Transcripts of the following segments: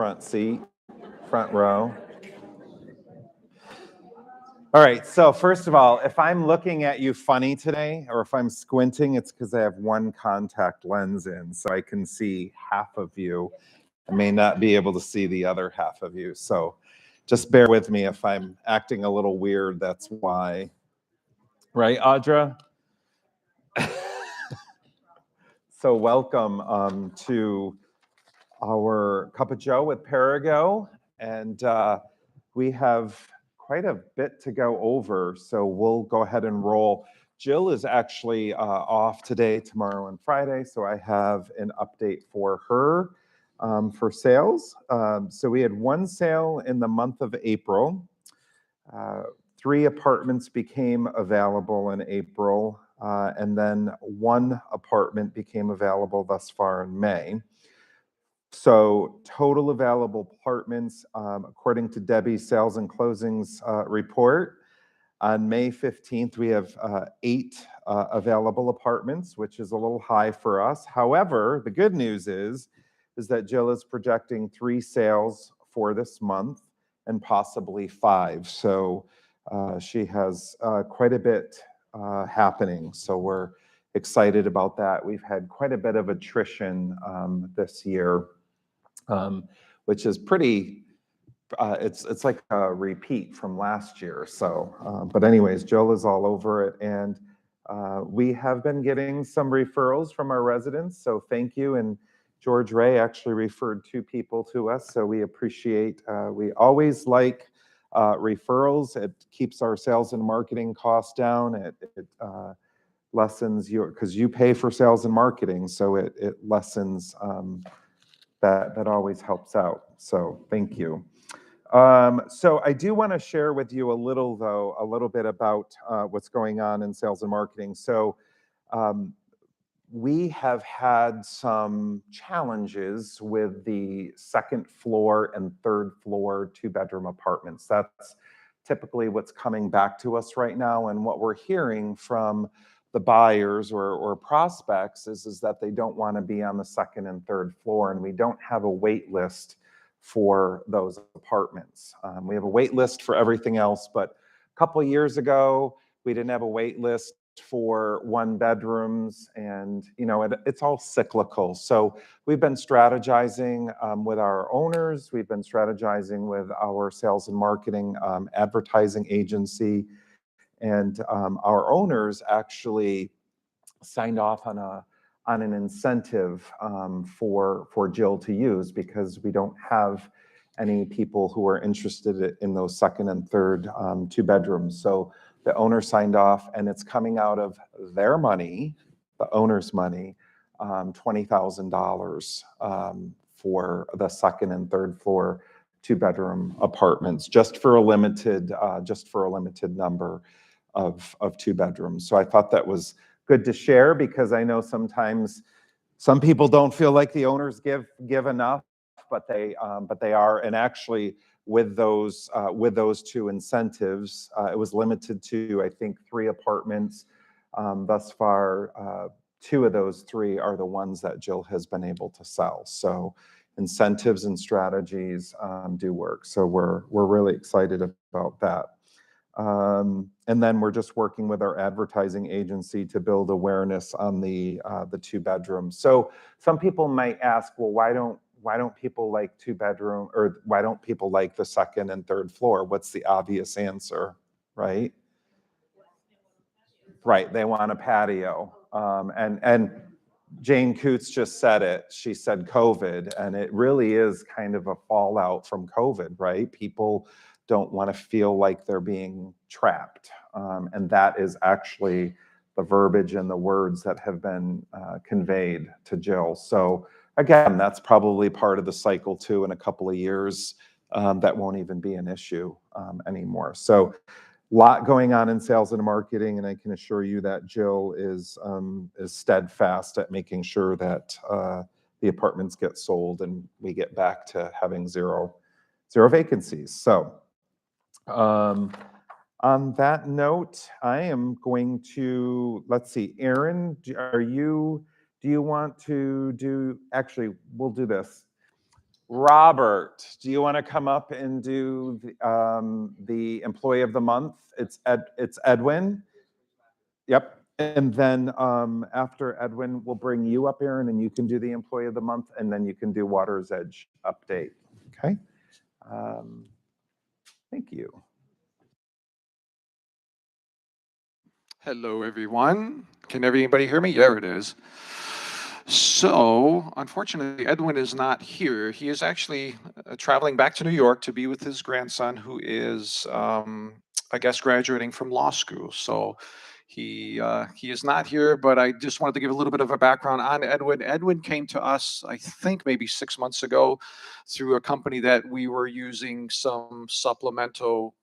front seat, front row. All right, so first of all, if I'm looking at you funny today, or if I'm squinting, it's because I have one contact lens in, so I can see half of you. I may not be able to see the other half of you, so just bear with me if I'm acting a little weird, that's why. Right, Audra? So welcome to our Cup of Joe with Perigo, and we have quite a bit to go over, so we'll go ahead and roll. Jill is actually off today, tomorrow, and Friday, so I have an update for her for sales. So we had one sale in the month of April. 3 apartments became available in April, and then 1 apartment became available thus far in May. So total available apartments, according to Debbie's sales and closings report, on May 15th, we have 8 available apartments, which is a little high for us. However, the good news is that Jill is projecting 3 sales for this month and possibly 5. So she has quite a bit happening. So we're excited about that. We've had quite a bit of attrition this year, which is pretty, it's like a repeat from last year. So, but anyways, Jill is all over it. And we have been getting some referrals from our residents. So thank you. And George Ray actually referred 2 people to us. So we appreciate, we always like referrals. It keeps our sales and marketing costs down. It lessens your, because you pay for sales and marketing. So it lessens, that always helps out. So thank you. So I do want to share with you a little bit about what's going on in sales and marketing. So we have had some challenges with the second floor and third floor 2-bedroom apartments. That's typically what's coming back to us right now. And what we're hearing from the buyers or prospects is that they don't want to be on the second and third floor, and we don't have a wait list for those apartments. We have a wait list for everything else, but a couple of years ago, we didn't have a wait list for 1-bedrooms, and it's all cyclical. So we've been strategizing with our owners, we've been strategizing with our sales and marketing advertising agency, and our owners actually signed off on an incentive for Jill to use, because we don't have any people who are interested in those second and third 2-bedrooms. So the owner signed off, and it's coming out of their money, the owner's money, $20,000 for the second and third floor 2-bedroom apartments, just for a limited number of 2-bedrooms. So I thought that was good to share, because I know sometimes some people don't feel like the owners give enough, but they are. And actually, with those 2 incentives, it was limited to, I think, 3 apartments thus far. 2 of those 3 are the ones that Jill has been able to sell. So incentives and strategies do work. So we're really excited about that. And then we're just working with our advertising agency to build awareness on the 2-bedrooms. So some people might ask, well, why don't people like 2-bedroom, or why don't people like the second and third floor? What's the obvious answer, right? Right, they want a patio. And Jane Coots just said it. She said COVID, and it really is kind of a fallout from COVID, right? People don't want to feel like they're being trapped. And that is actually the verbiage and the words that have been conveyed to Jill. So again, that's probably part of the cycle too. In a couple of years, that won't even be an issue anymore. So a lot going on in sales and marketing, and I can assure you that Jill is steadfast at making sure that the apartments get sold and we get back to having zero vacancies. So on that note, I am going to, let's see, Aaron, do you want to do, actually, we'll do this. Robert, do you want to come up and do the Employee of the Month? It's Edwin. Yep. And then after Edwin, we'll bring you up, Aaron, and you can do the Employee of the Month, and then you can do Water's Edge update. Okay. Thank you. Hello, everyone. Can everybody hear me? There it is. So, unfortunately, Edwin is not here. He is actually traveling back to New York to be with his grandson, who is, I guess, graduating from law school. So, he is not here. But I just wanted to give a little bit of a background on Edwin. Edwin came to us, I think, maybe 6 months ago, through a company that we were using some supplemental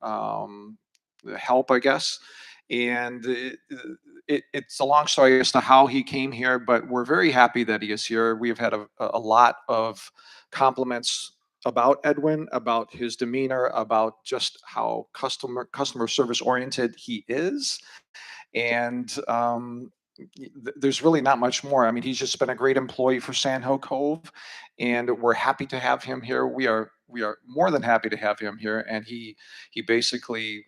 help, I guess. And it's a long story as to how he came here, but we're very happy that he is here. We have had a lot of compliments about Edwin, about his demeanor, about just how customer service oriented he is. And there's really not much more. I mean, he's just been a great employee for Sandhill Cove, and we're happy to have him here. We are more than happy to have him here, and he basically,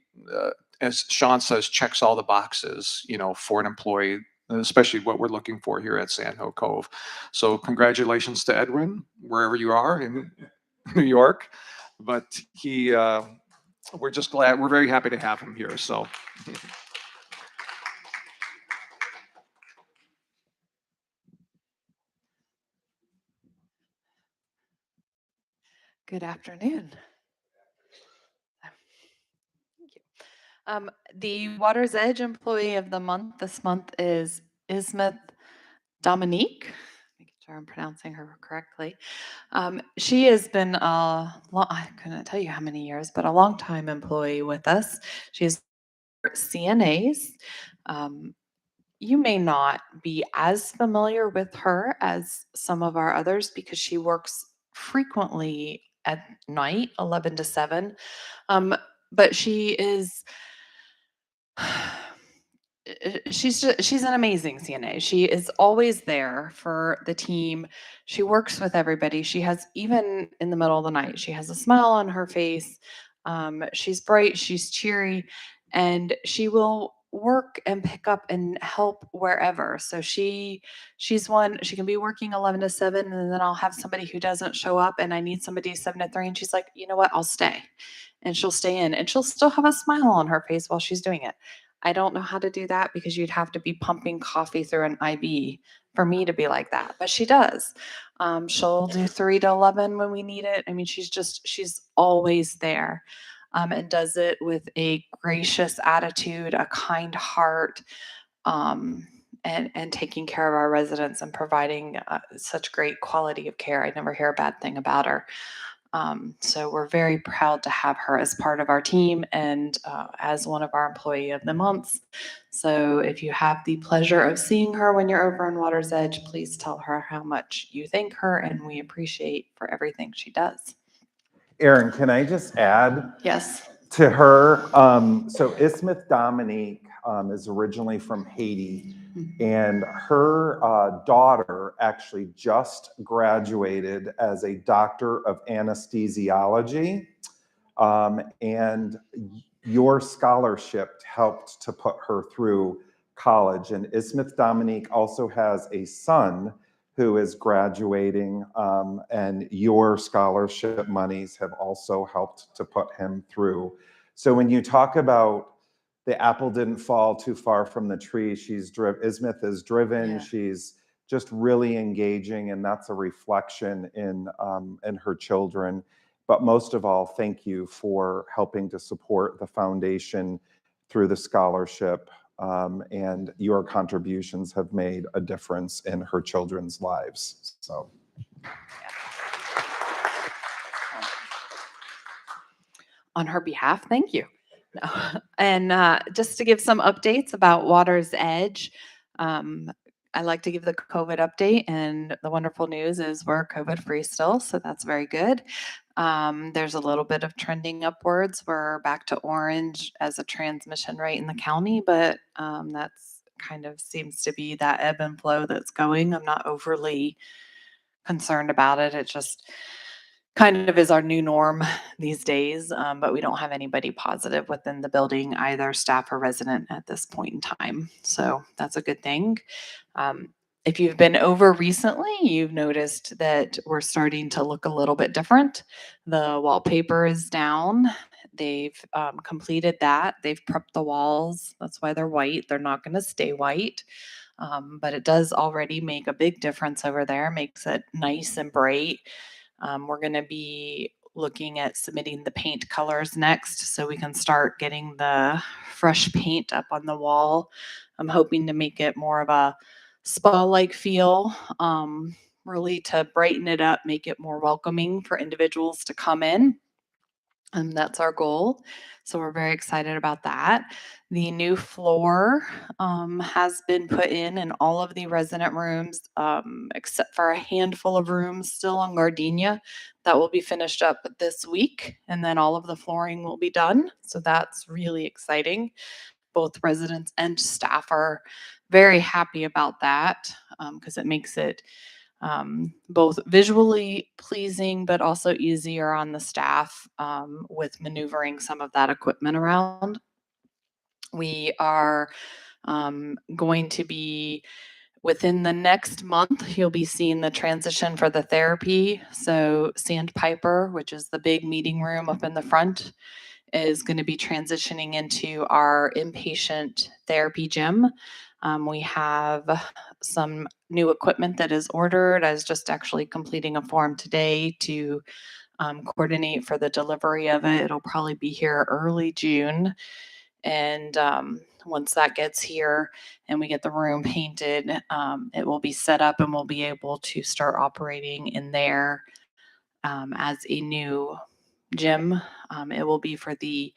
as Sean says, checks all the boxes, for an employee, especially what we're looking for here at Sandhill Cove. So congratulations to Edwin, wherever you are in New York. But we're just glad, we're very happy to have him here. So. Good afternoon. Thank you. The Water's Edge Employee of the Month this month is Ismeth Dominique. Making sure I'm pronouncing her correctly. She has been I couldn't tell you how many years, but a long time employee with us. She's CNAs. Um, you may not be as familiar with her as some of our others because she works frequently at night, 11 to 7. But she is she's an amazing CNA. She is always there for the team. She works with everybody. She has, even in the middle of the night, she has a smile on her face. She's bright, she's cheery, and she will work and pick up and help wherever. So she's one, she can be working 11 to 7, and then I'll have somebody who doesn't show up and I need somebody 7 to 3, and she's like, "You know what? I'll stay." And she'll stay in and she'll still have a smile on her face while she's doing it. I don't know how to do that because you'd have to be pumping coffee through an IV for me to be like that, but she does. She'll do 3 to 11 when we need it. I mean, she's always there, and does it with a gracious attitude, a kind heart, and taking care of our residents and providing such great quality of care. I never hear a bad thing about her. So we're very proud to have her as part of our team and as one of our Employee of the Months. So if you have the pleasure of seeing her when you're over on Water's Edge, please tell her how much you thank her and we appreciate for everything she does. Aaron, can I just add Yes. to her? So Ismeth Dominique is originally from Haiti, and her daughter actually just graduated as a doctor of anesthesiology. And your scholarship helped to put her through college. And Ismeth Dominique also has a son who is graduating, and your scholarship monies have also helped to put him through. So when you talk about the apple didn't fall too far from the tree, Ismeth is driven, Yeah. she's just really engaging, and that's a reflection in her children. But most of all, thank you for helping to support the foundation through the scholarship. And your contributions have made a difference in her children's lives. So. On her behalf, thank you. And just to give some updates about Water's Edge, I like to give the COVID update, and the wonderful news is we're COVID free still, so that's very good. There's a little bit of trending upwards. We're back to orange as a transmission rate in the county, but that's kind of seems to be that ebb and flow that's going. I'm not overly concerned about it. It just kind of is our new norm these days, but we don't have anybody positive within the building, either staff or resident at this point in time. So that's a good thing. If you've been over recently, you've noticed that we're starting to look a little bit different. The wallpaper is down. They've completed that. They've prepped the walls. That's why they're white. They're not going to stay white. But it does already make a big difference over there, makes it nice and bright. We're going to be looking at submitting the paint colors next so we can start getting the fresh paint up on the wall. I'm hoping to make it more of a spa-like feel, really to brighten it up, make it more welcoming for individuals to come in. And that's our goal. So we're very excited about that. The new floor has been put in all of the resident rooms, except for a handful of rooms still on Gardenia. That will be finished up this week, and then all of the flooring will be done. So that's really exciting. Both residents and staff are very happy about that because it makes it both visually pleasing, but also easier on the staff with maneuvering some of that equipment around. We are going to be within the next month, you'll be seeing the transition for the therapy. So, Sandpiper, which is the big meeting room up in the front, is going to be transitioning into our inpatient therapy gym. We have some new equipment that is ordered. I was just actually completing a form today to coordinate for the delivery of it. It'll probably be here early June. And once that gets here and we get the room painted, it will be set up and we'll be able to start operating in there as a new gym. It will be for the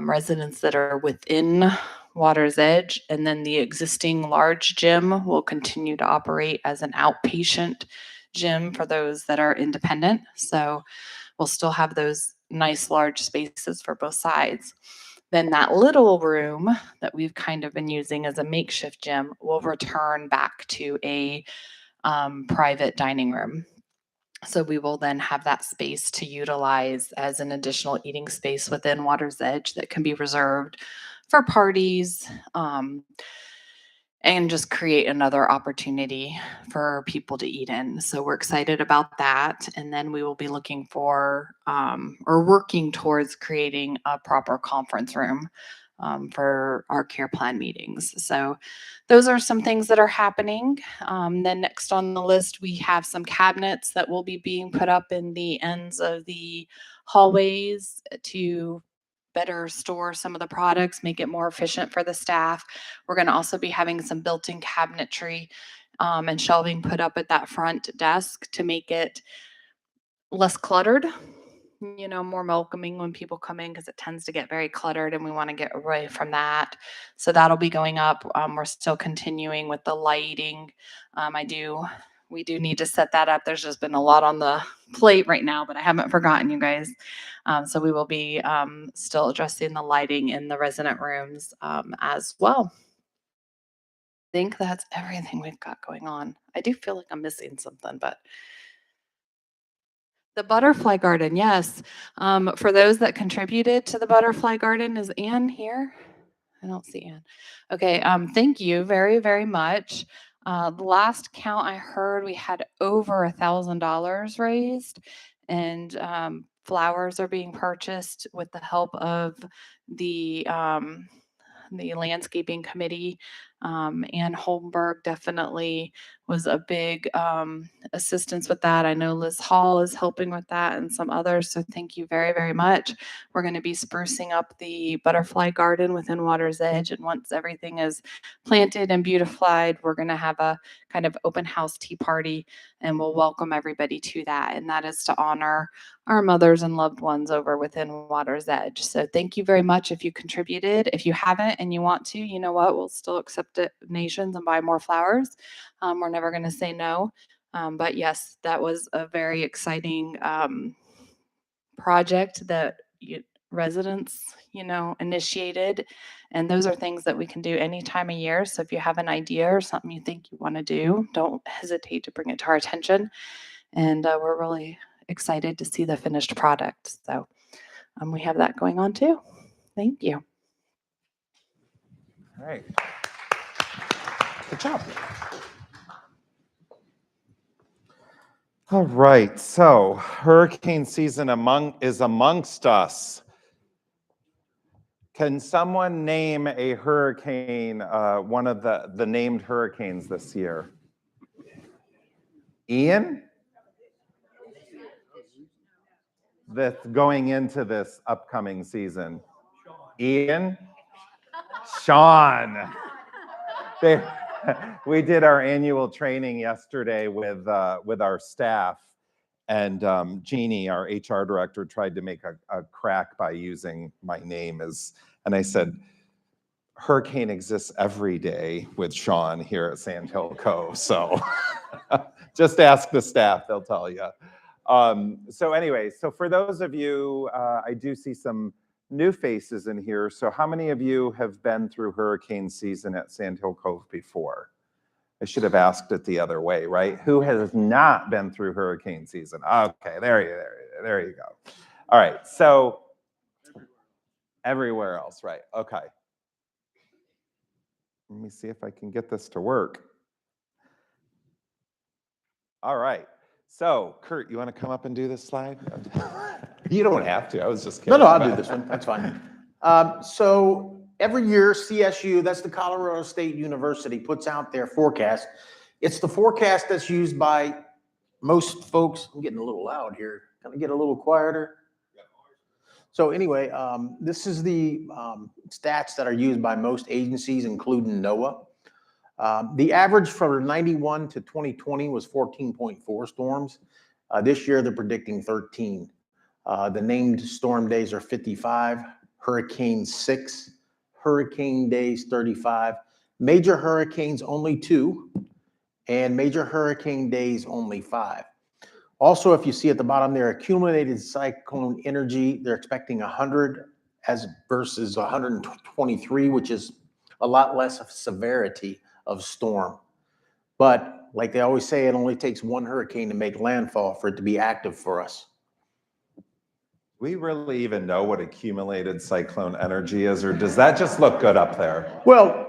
residents that are within Water's Edge, and then the existing large gym will continue to operate as an outpatient gym for those that are independent. So we'll still have those nice large spaces for both sides. Then that little room that we've kind of been using as a makeshift gym will return back to a private dining room. So we will then have that space to utilize as an additional eating space within Water's Edge that can be reserved for parties, and just create another opportunity for people to eat in. So we're excited about that. And then we will be looking for or working towards creating a proper conference room for our care plan meetings. So those are some things that are happening. Then next on the list, we have some cabinets that will be being put up in the ends of the hallways to better store some of the products, make it more efficient for the staff. We're going to also be having some built-in cabinetry and shelving put up at that front desk to make it less cluttered, more welcoming when people come in because it tends to get very cluttered and we want to get away from that. So that'll be going up. We're still continuing with the lighting. We do need to set that up. There's just been a lot on the plate right now, but I haven't forgotten you guys. So we will be still addressing the lighting in the resident rooms as well. I think that's everything we've got going on. I do feel like I'm missing something, but the butterfly garden, yes. For those that contributed to the butterfly garden, is Anne here? I don't see Anne. Okay, thank you very, very much. The last count I heard, we had over $1,000 raised, and flowers are being purchased with the help of the landscaping committee. Ann Holmberg definitely was a big assistance with that. I know Liz Hall is helping with that and some others. So thank you very, very much. We're going to be sprucing up the butterfly garden within Water's Edge. And once everything is planted and beautified, we're going to have a kind of open house tea party and we'll welcome everybody to that. And that is to honor our mothers and loved ones over within Water's Edge. So thank you very much if you contributed. If you haven't and you want to, you know what, we'll still accept donations and buy more flowers. We're never going to say no. But yes, that was a very exciting project that residents, initiated. And those are things that we can do any time of year. So if you have an idea or something you think you want to do, don't hesitate to bring it to our attention. And we're really excited to see the finished product. So we have that going on too. Thank you. All right. Good job. All right, so hurricane season is amongst us. Can someone name a hurricane, one of the named hurricanes this year? Ian? That's going into this upcoming season. Ian? Sean. We did our annual training yesterday with our staff, and Jeannie, our HR director, tried to make a crack by using my name and I said, hurricane exists every day with Sean here at Sand Hill Cove. So just ask the staff, they'll tell you. So anyway, so for those of you, I do see some new faces in here. So how many of you have been through hurricane season at Sand Hill Cove before? I should have asked it the other way, right? Who has not been through hurricane season? Okay, there you go. All right, so everywhere else, right? Okay. Let me see if I can get this to work. All right. So, Kurt, you want to come up and do this slide? You don't have to. I was just kidding. No, I'll do this one. That's fine. So every year, CSU, that's the Colorado State University, puts out their forecast. It's the forecast that's used by most folks. I'm getting a little loud here. Can I get a little quieter? So anyway, this is the stats that are used by most agencies, including NOAA. The average from 91 to 2020 was 14.4 storms. This year, they're predicting 13. The named storm days are 55, hurricane 6, hurricane days 35, major hurricanes only 2, and major hurricane days only 5. Also, if you see at the bottom there, accumulated cyclone energy, they're expecting 100 versus 123, which is a lot less of severity of storm. But like they always say, it only takes one hurricane to make landfall for it to be active for us. We really even know what accumulated cyclone energy is, or does that just look good up there? Well,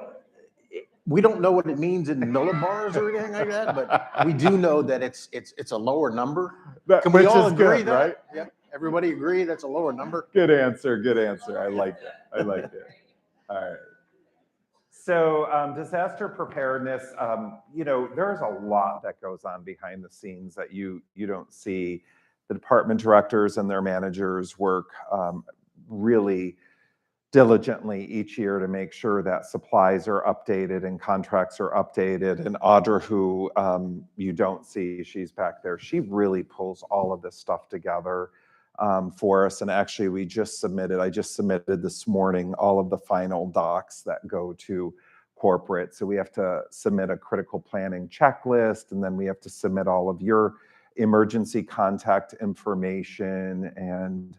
we don't know what it means in millibars or anything like that, but we do know that it's a lower number. Can we Which all is agree good, that? right? Yep. Everybody agree that's a lower number? Good answer, good answer. I like it. I like it. All right. So disaster preparedness, there's a lot that goes on behind the scenes that you don't see. The department directors and their managers work really diligently each year to make sure that supplies are updated and contracts are updated. And Audra, who you don't see, she's back there, she really pulls all of this stuff together for us. And actually, I just submitted this morning all of the final docs that go to corporate. So we have to submit a critical planning checklist, and then we have to submit all of your emergency contact information, and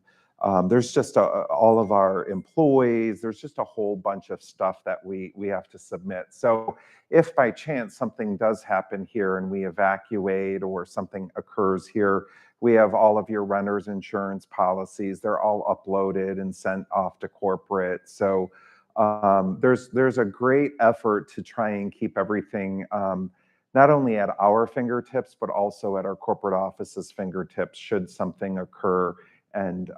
there's just all of our employees. There's just a whole bunch of stuff that we have to submit. So if by chance something does happen here and we evacuate or something occurs here, we have all of your renter's insurance policies. They're all uploaded and sent off to corporate. So there's a great effort to try and keep everything not only at our fingertips, but also at our corporate office's fingertips should something occur and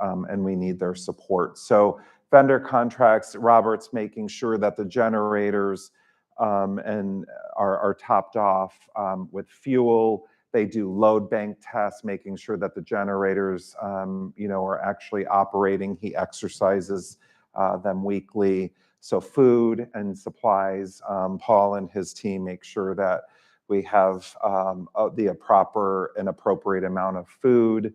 we need their support. So vendor contracts, Robert's making sure that the generators and are topped off with fuel. They do load bank tests, making sure that the generators are actually operating. He exercises them weekly. So food and supplies, Paul and his team make sure that we have the proper and appropriate amount of food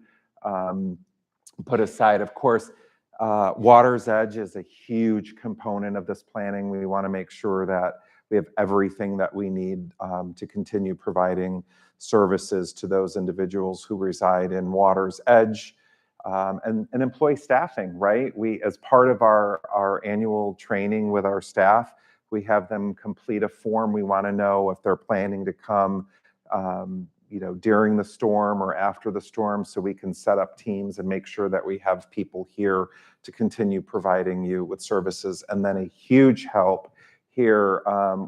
put aside. Of course, Water's Edge is a huge component of this planning. We want to make sure that we have everything that we need to continue providing services to those individuals who reside in Water's Edge. And employee staffing, right? We, as part of our annual training with our staff, we have them complete a form. We want to know if they're planning to come, during the storm or after the storm, so we can set up teams and make sure that we have people here to continue providing you with services. And then a huge help here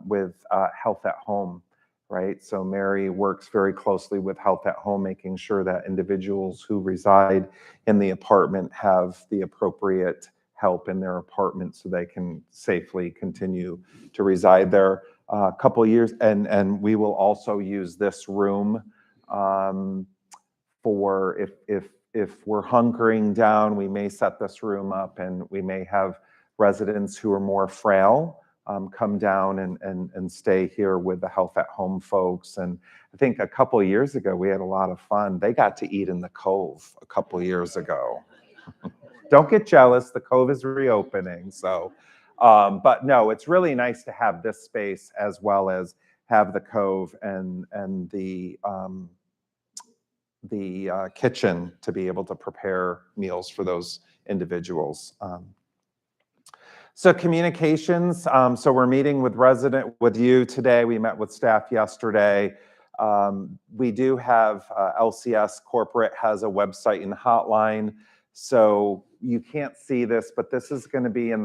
with Health at Home, right? So Mary works very closely with Health at Home, making sure that individuals who reside in the apartment have the appropriate help in their apartment so they can safely continue to reside there. A couple of years, and we will also use this room for if we're hunkering down, we may set this room up, and we may have residents who are more frail come down and stay here with the Health at Home folks. And I think a couple of years ago, we had a lot of fun. They got to eat in the Cove a couple of years ago. Don't get jealous, the Cove is reopening, so. But no, it's really nice to have this space as well as have the Cove and the kitchen to be able to prepare meals for those individuals. So communications, so we're meeting with you today. We met with staff yesterday. We do have LCS Corporate has a website and hotline. So you can't see this, but this is going to be in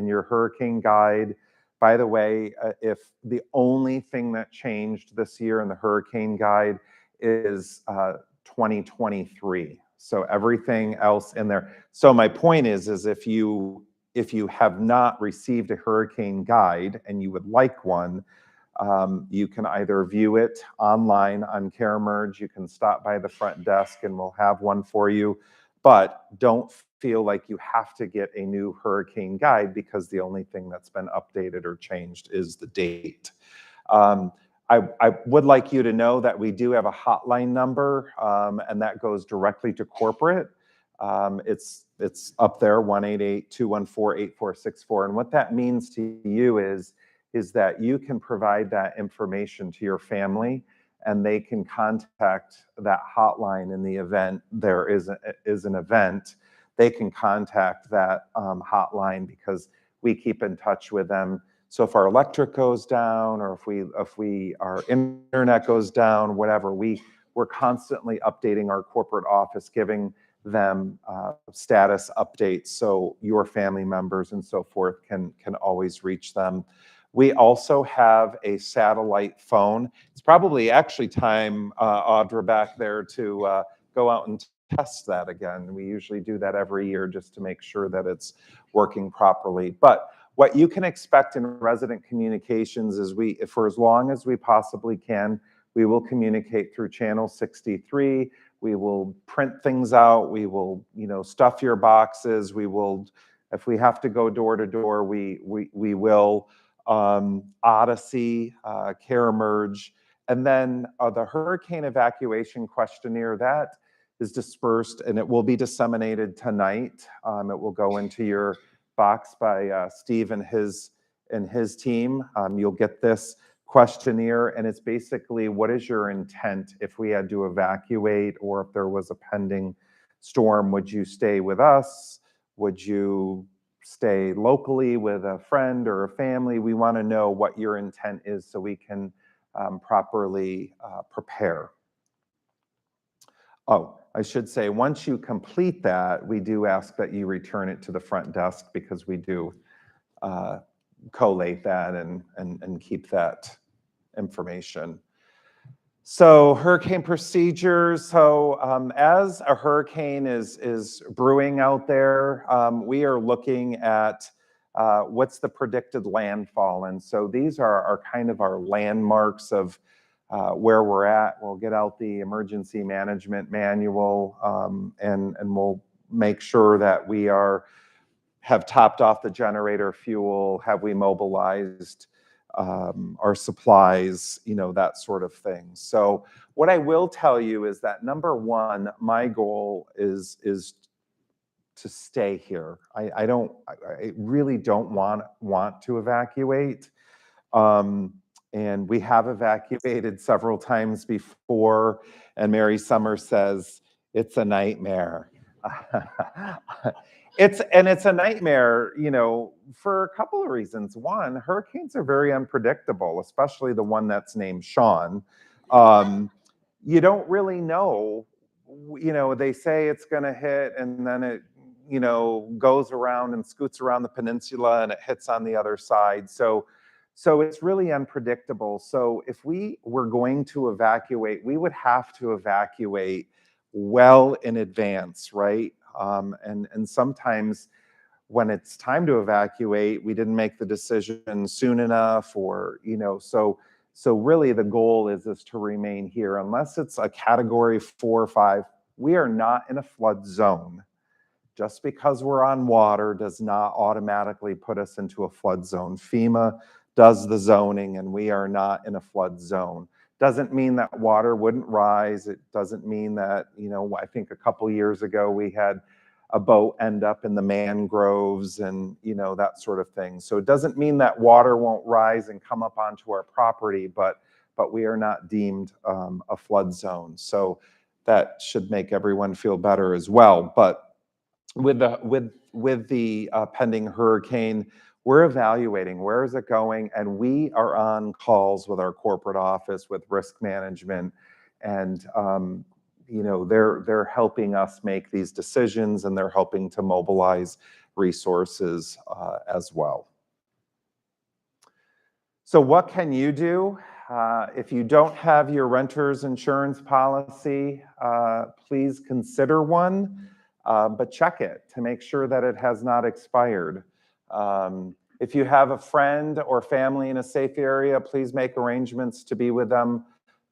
your hurricane guide. By the way, if the only thing that changed this year in the hurricane guide is 2023. So everything else in there. So my point is if you have not received a hurricane guide and you would like one, you can either view it online on CareEmerge. You can stop by the front desk and we'll have one for you. But don't feel like you have to get a new hurricane guide because the only thing that's been updated or changed is the date. I would like you to know that we do have a hotline number, and that goes directly to corporate. It's up there, 1-888-214-8464. And what that means to you is that you can provide that information to your family, and they can contact that hotline in the event there is an event. They can contact that hotline because we keep in touch with them. So if our electric goes down, or if our internet goes down, whatever, we're constantly updating our corporate office, giving them status updates so your family members and so forth can always reach them. We also have a satellite phone. It's probably actually time, Audra back there, to go out and test that again. We usually do that every year just to make sure that it's working properly. But what you can expect in resident communications is for as long as we possibly can, we will communicate through channel 63. We will print things out. We will, stuff your boxes. We will, if we have to go door to door, we will. Odyssey, CareEmerge, and then the hurricane evacuation questionnaire that is dispersed, and it will be disseminated tonight. It will go into your box by Steve and his team. You'll get this questionnaire, and it's basically, what is your intent if we had to evacuate, or if there was a pending storm? Would you stay with us? Would you stay locally with a friend or a family? We want to know what your intent is so we can properly prepare. Oh, I should say, once you complete that, we do ask that you return it to the front desk because we do collate that and keep that information. So hurricane procedures. So as a hurricane is brewing out there, we are looking at what's the predicted landfall. And so these are kind of our landmarks of where we're at. We'll get out the emergency management manual, and we'll make sure that we have topped off the generator fuel, have we mobilized our supplies, that sort of thing. So what I will tell you is that, number one, my goal is to stay here. I really don't want to evacuate. And we have evacuated several times before, and Mary Summers says, it's a nightmare. It's a nightmare, for a couple of reasons. One, hurricanes are very unpredictable, especially the one that's named Sean. you don't really know. You know, they say it's going to hit, and then it, you know, goes around and scoots around the peninsula, and it hits on the other side. So it's really unpredictable. So if we were going to evacuate, we would have to evacuate well in advance, right? And sometimes when it's time to evacuate, we didn't make the decision soon enough, or, you know, so really the goal is to remain here. Unless it's a category 4 or 5, we are not in a flood zone. Just because we're on water does not automatically put us into a flood zone. FEMA does the zoning, and we are not in a flood zone. Doesn't mean that water wouldn't rise. It doesn't mean that, you know, I think a couple years ago we had a boat end up in the mangroves and, you know, that sort of thing. So it doesn't mean that water won't rise and come up onto our property, but we are not deemed a flood zone. So that should make everyone feel better as well. But with the pending hurricane, we're evaluating where is it going, and we are on calls with our corporate office, with risk management, and you know, they're helping us make these decisions, and they're helping to mobilize resources as well. So what can you do? If you don't have your renter's insurance policy, please consider one, but check it to make sure that it has not expired. If you have a friend or family in a safe area, please make arrangements to be with them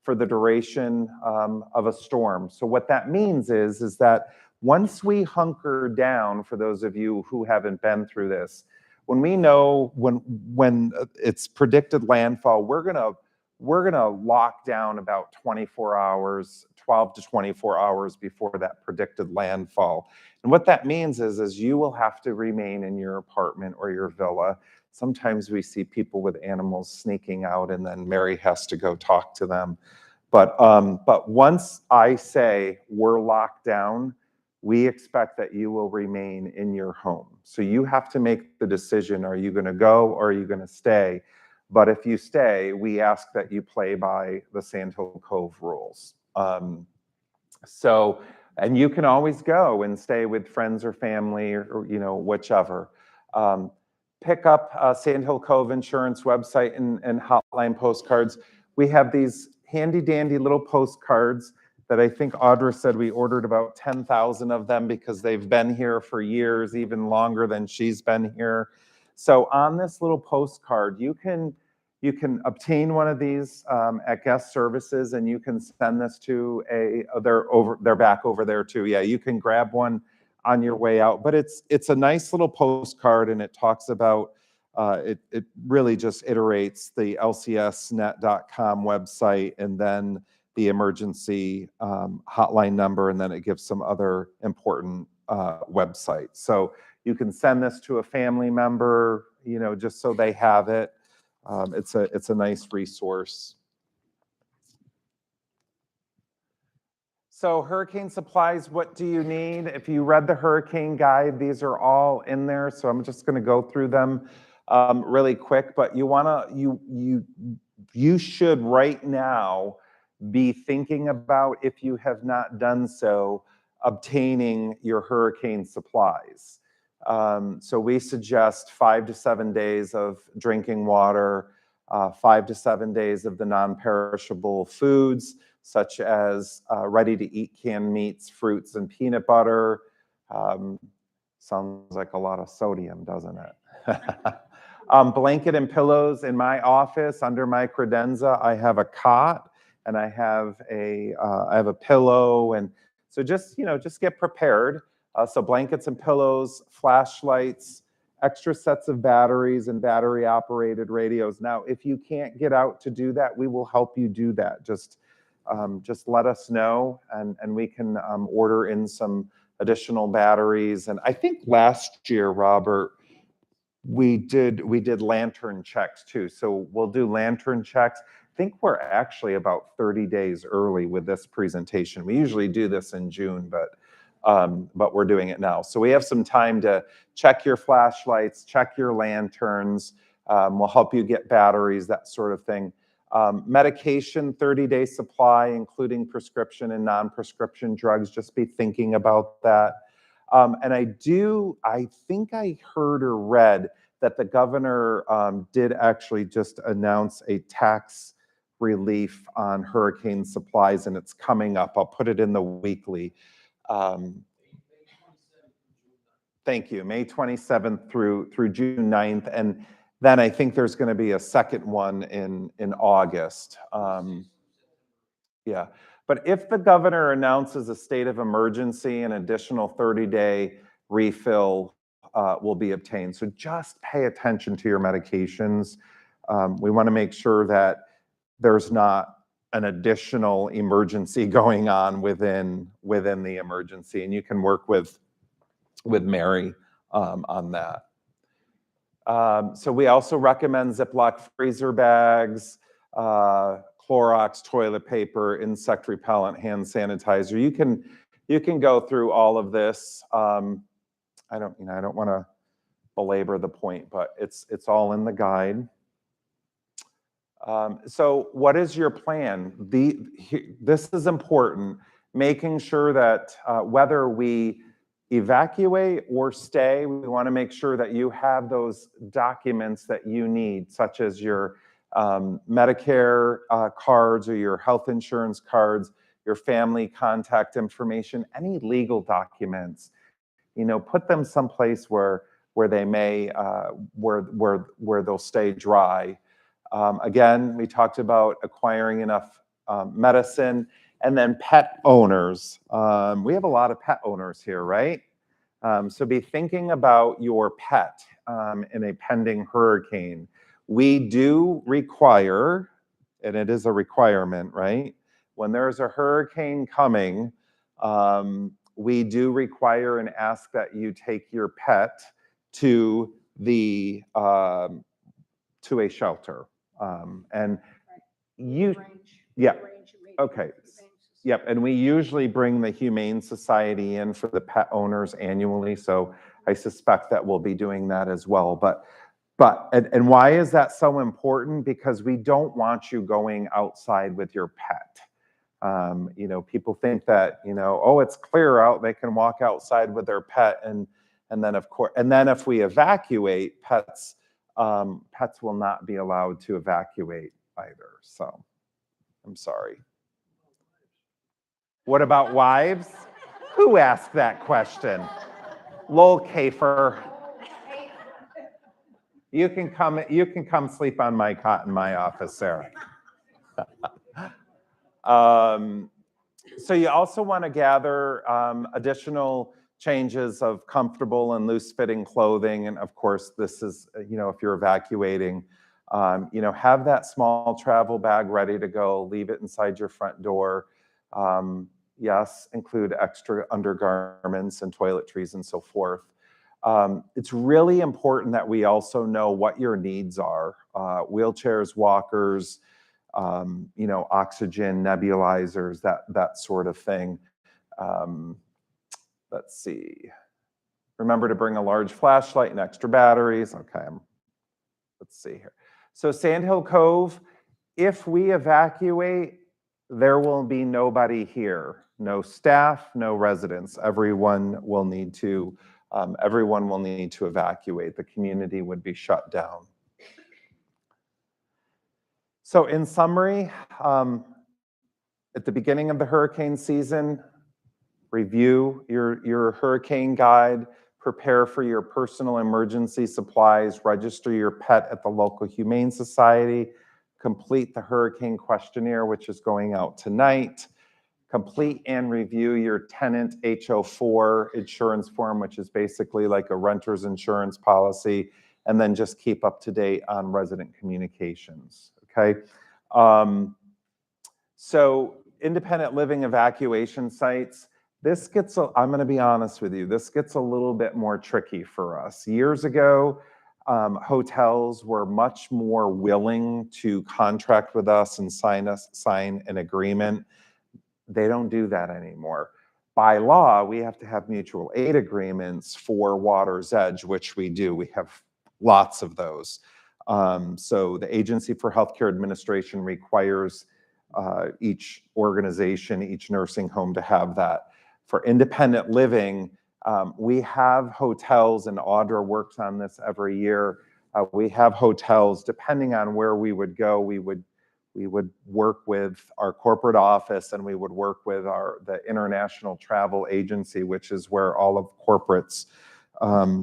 for the duration of a storm. So what that means is that once we hunker down, for those of you who haven't been through this, when we know when it's predicted landfall, we're gonna lock down about 24 hours, 12 to 24 hours before that predicted landfall. And what that means is you will have to remain in your apartment or your villa. Sometimes we see people with animals sneaking out, and then Mary has to go talk to them. But once I say we're locked down, we expect that you will remain in your home. So you have to make the decision: are you going to go or are you going to stay? But if you stay, we ask that you play by the Sandhill Cove rules. And you can always go and stay with friends or family, or you know, whichever. Pick up Sandhill Cove Insurance website and hotline postcards. We have these handy dandy little postcards that I think Audra said we ordered about 10,000 of them because they've been here for years, even longer than she's been here. So on this little postcard, you can obtain one of these at guest services, and you can send this to they're back over there too. Yeah, you can grab one on your way out. But it's a nice little postcard, and it talks about it really just iterates the lcsnet.com website, and then the emergency hotline number, and then it gives some other important websites. So you can send this to a family member, you know, just so they have it. It's a nice resource. So hurricane supplies, what do you need? If you read the hurricane guide, these are all in there. So I'm just going to go through them really quick. But you should right now be thinking about, if you have not done so, obtaining your hurricane supplies. So we suggest 5 to 7 days of drinking water, 5 to 7 days of the non-perishable foods, such as ready-to-eat canned meats, fruits, and peanut butter. Sounds like a lot of sodium, doesn't it? Blanket and pillows. In my office, under my credenza, I have a cot, and I have a pillow, and so just get prepared. So blankets and pillows, flashlights, extra sets of batteries, and battery-operated radios. Now, if you can't get out to do that, we will help you do that. Just let us know, and we can order in some additional batteries. And I think last year, Robert, we did lantern checks too. So we'll do lantern checks. I think we're actually about 30 days early with this presentation. We usually do this in June, but we're doing it now. So we have some time to check your flashlights, check your lanterns. We'll help you get batteries, that sort of thing. Medication, 30-day supply, including prescription and non-prescription drugs. Just be thinking about that. And I think I heard or read that the governor did actually just announce a tax relief on hurricane supplies, and it's coming up. I'll put it in the weekly. Thank you. May 27th through June 9th. And then I think there's going to be a second one in August. Yeah. But if the governor announces a state of emergency, an additional 30-day refill will be obtained. So just pay attention to your medications. We want to make sure that there's not an additional emergency going on within the emergency, and you can work with Mary on that. So we also recommend Ziploc freezer bags, Clorox toilet paper, insect repellent, hand sanitizer. You can go through all of this. I don't want to belabor the point, but it's all in the guide. So what is your plan? This is important, making sure that whether we evacuate or stay, we want to make sure that you have those documents that you need, such as your Medicare cards or your health insurance cards, your family contact information, any legal documents. Put them someplace where they may where they'll stay dry. Again, we talked about acquiring enough medicine, and then pet owners. We have a lot of pet owners here, right? So be thinking about your pet in a pending hurricane. We do require, and it is a requirement, right? When there's a hurricane coming, we do require and ask that you take your pet to to a shelter. And you, yeah, okay. Yep, and we usually bring the Humane Society in for the pet owners annually, so I suspect that we'll be doing that as well. But why is that so important? Because we don't want you going outside with your pet. People think that, oh, it's clear out, they can walk outside with their pet, and then of course, and then if we evacuate, pets will not be allowed to evacuate either. So I'm sorry. What about wives? Who asked that question? Lol Kafer. You can come sleep on my cot in my office, Sarah. So you also want to gather additional changes of comfortable and loose-fitting clothing, and of course, this is if you're evacuating, have that small travel bag ready to go. Leave it inside your front door. Yes, include extra undergarments and toiletries and so forth. It's really important that we also know what your needs are. Wheelchairs, walkers, oxygen, nebulizers, that sort of thing. Let's see. Remember to bring a large flashlight and extra batteries. Okay, let's see here. So Sandhill Cove, if we evacuate, there will be nobody here. No staff, no residents. Everyone will need to evacuate. The community would be shut down. So in summary, at the beginning of the hurricane season, review your hurricane guide, prepare for your personal emergency supplies, register your pet at the local Humane Society, complete the hurricane questionnaire, which is going out tonight, complete and review your tenant HO4 insurance form, which is basically like a renter's insurance policy, and then just keep up to date on resident communications, okay? So independent living evacuation sites, I'm gonna be honest with you, this gets a little bit more tricky for us. Years ago, hotels were much more willing to contract with us and sign an agreement. They don't do that anymore. By law, we have to have mutual aid agreements for Water's Edge, which we do. We have lots of those. So the Agency for Healthcare Administration requires each organization, each nursing home to have that. For independent living, we have hotels, and Audra works on this every year. We have hotels, depending on where we would go, we would work with our corporate office, and we would work with the International Travel Agency, which is where all of corporates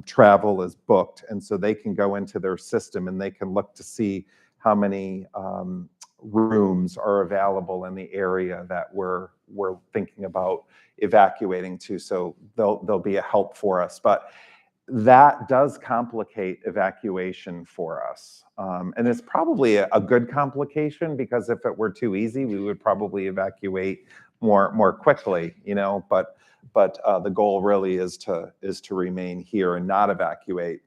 travel is booked. And so they can go into their system and they can look to see how many rooms are available in the area that we're thinking about evacuating to. So they'll be a help for us. But that does complicate evacuation for us. And it's probably a good complication, because if it were too easy, we would probably evacuate more quickly, you know, but the goal really is to remain here and not evacuate.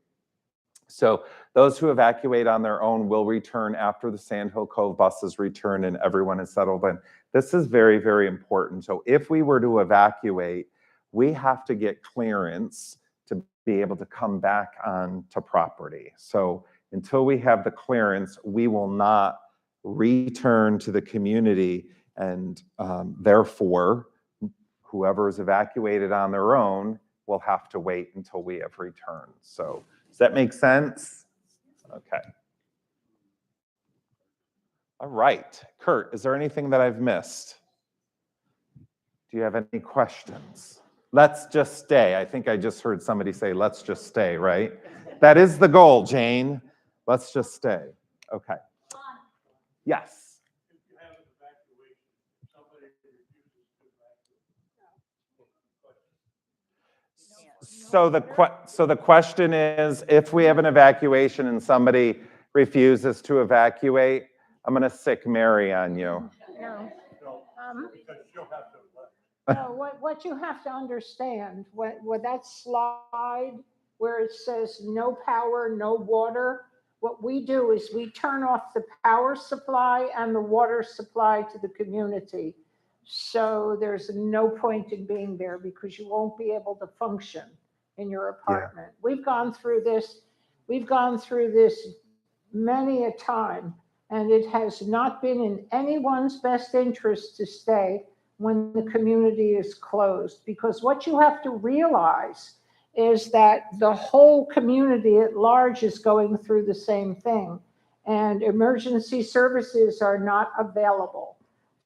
So those who evacuate on their own will return after the Sandhill Cove buses return and everyone is settled in. This is very, very important. So if we were to evacuate, we have to get clearance to be able to come back onto property. So until we have the clearance, we will not return to the community, and therefore, whoever is evacuated on their own will have to wait until we have returned. So does that make sense? Okay. All right. Kurt, is there anything that I've missed? Do you have any questions? Let's just stay. I think I just heard somebody say, let's just stay, right? That is the goal, Jane. Let's just stay. Okay. Yes. So the question is, if we have an evacuation and somebody refuses to evacuate, I'm going to sick Mary on you. No. No, what you have to understand, when that slide where it says no power, no water, what we do is we turn off the power supply and the water supply to the community. So there's no point in being there, because you won't be able to function in your apartment. We've gone through this many a time, and it has not been in anyone's best interest to stay when the community is closed, because what you have to realize is that the whole community at large is going through the same thing, and emergency services are not available.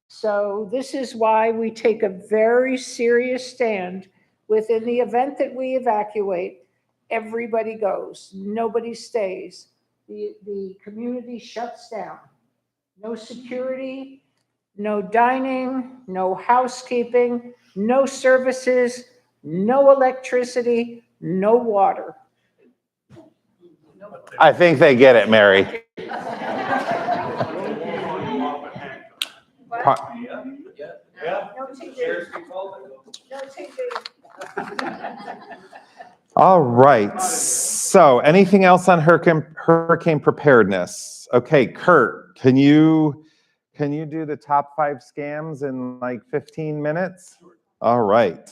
So this is why we take a very serious stand. Within the event that we evacuate, everybody goes, nobody stays. The community shuts down. No security, no dining, no housekeeping, no services, no electricity, no water. I think they get it, Mary. No TV. No TV. All right. So anything else on hurricane preparedness? Okay, Kurt, can you do the top 5 scams in like 15 minutes? All right.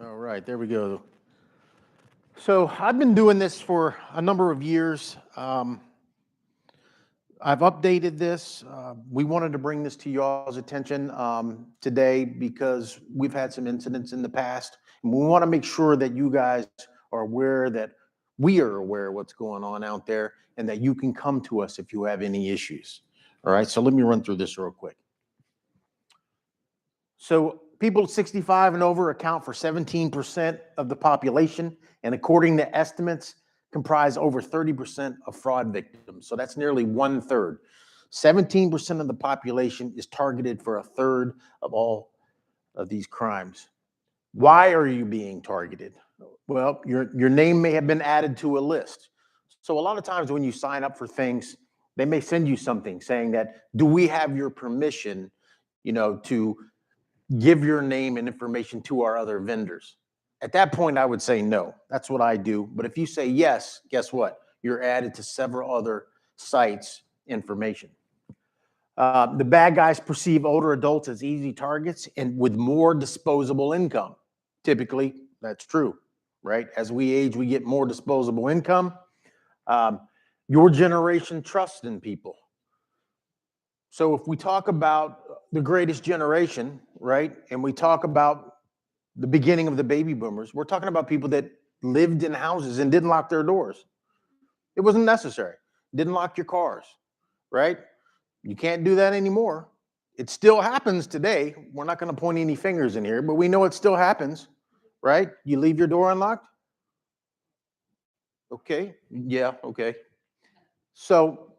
All right, there we go. So I've been doing this for a number of years. I've updated this. We wanted to bring this to y'all's attention today because we've had some incidents in the past. And we want to make sure that you guys are aware that we are aware of what's going on out there, and that you can come to us if you have any issues. All right, so let me run through this real quick. So people 65 and over account for 17% of the population, and according to estimates, comprise over 30% of fraud victims. So that's nearly 1/3. 17% of the population is targeted for 1/3 of all of these crimes. Why are you being targeted? Well, your name may have been added to a list. So a lot of times when you sign up for things, they may send you something saying that, do we have your permission, to give your name and information to our other vendors? At that point, I would say no. That's what I do. But if you say yes, guess what? You're added to several other sites' information. The bad guys perceive older adults as easy targets and with more disposable income. Typically, that's true, right? As we age, we get more disposable income. Your generation trusts in people. So if we talk about the greatest generation, right, and we talk about the beginning of the baby boomers, we're talking about people that lived in houses and didn't lock their doors. It wasn't necessary. Didn't lock your cars, right? You can't do that anymore. It still happens today. We're not going to point any fingers in here, but we know it still happens, right? You leave your door unlocked? Okay. Yeah, okay. So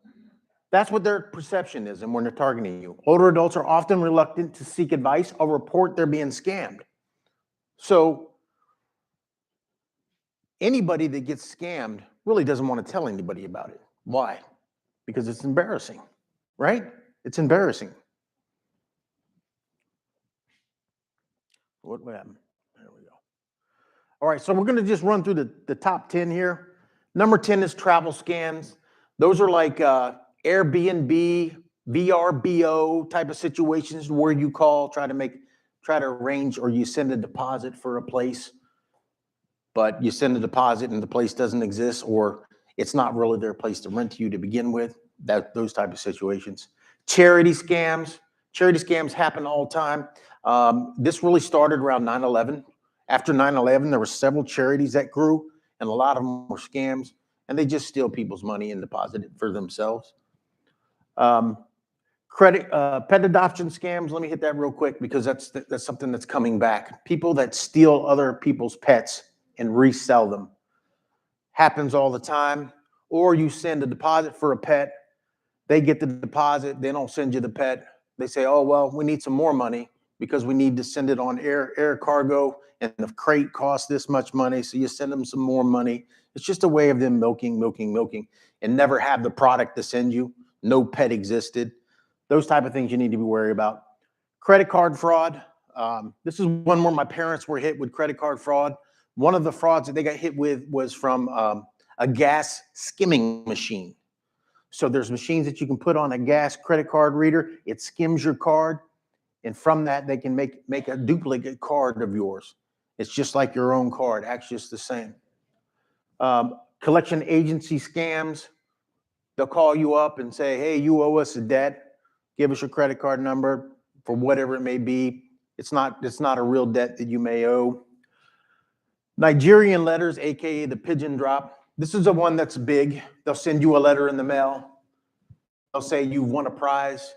that's what their perception is and when they're targeting you. Older adults are often reluctant to seek advice or report they're being scammed. So anybody that gets scammed really doesn't want to tell anybody about it. Why? Because it's embarrassing, right? It's embarrassing. What happened? There we go. All right, so we're going to just run through the top 10 here. Number 10 is travel scams. Those are like Airbnb, VRBO type of situations where you call, try to arrange, or you send a deposit for a place, but you send a deposit and the place doesn't exist, or it's not really their place to rent to you to begin with. Those type of situations. Charity scams. Charity scams happen all the time. This really started around 9/11. After 9/11, there were several charities that grew, and a lot of them were scams, and they just steal people's money and deposit it for themselves. Pet adoption scams. Let me hit that real quick because that's something that's coming back. People that steal other people's pets and resell them. Happens all the time. Or you send a deposit for a pet. They get the deposit. They don't send you the pet. They say, oh, well, we need some more money because we need to send it on air cargo, and the crate costs this much money. So you send them some more money. It's just a way of them milking, and never have the product to send you. No pet existed. Those type of things you need to be worried about. Credit card fraud. This is one where my parents were hit with credit card fraud. One of the frauds that they got hit with was from a gas skimming machine. So there's machines that you can put on a gas credit card reader. It skims your card. And from that, they can make a duplicate card of yours. It's just like your own card, acts just the same. Collection agency scams. They'll call you up and say, hey, you owe us a debt. Give us your credit card number for whatever it may be. It's not a real debt that you may owe. Nigerian letters, AKA the pigeon drop. This is the one that's big. They'll send you a letter in the mail. They'll say you've won a prize.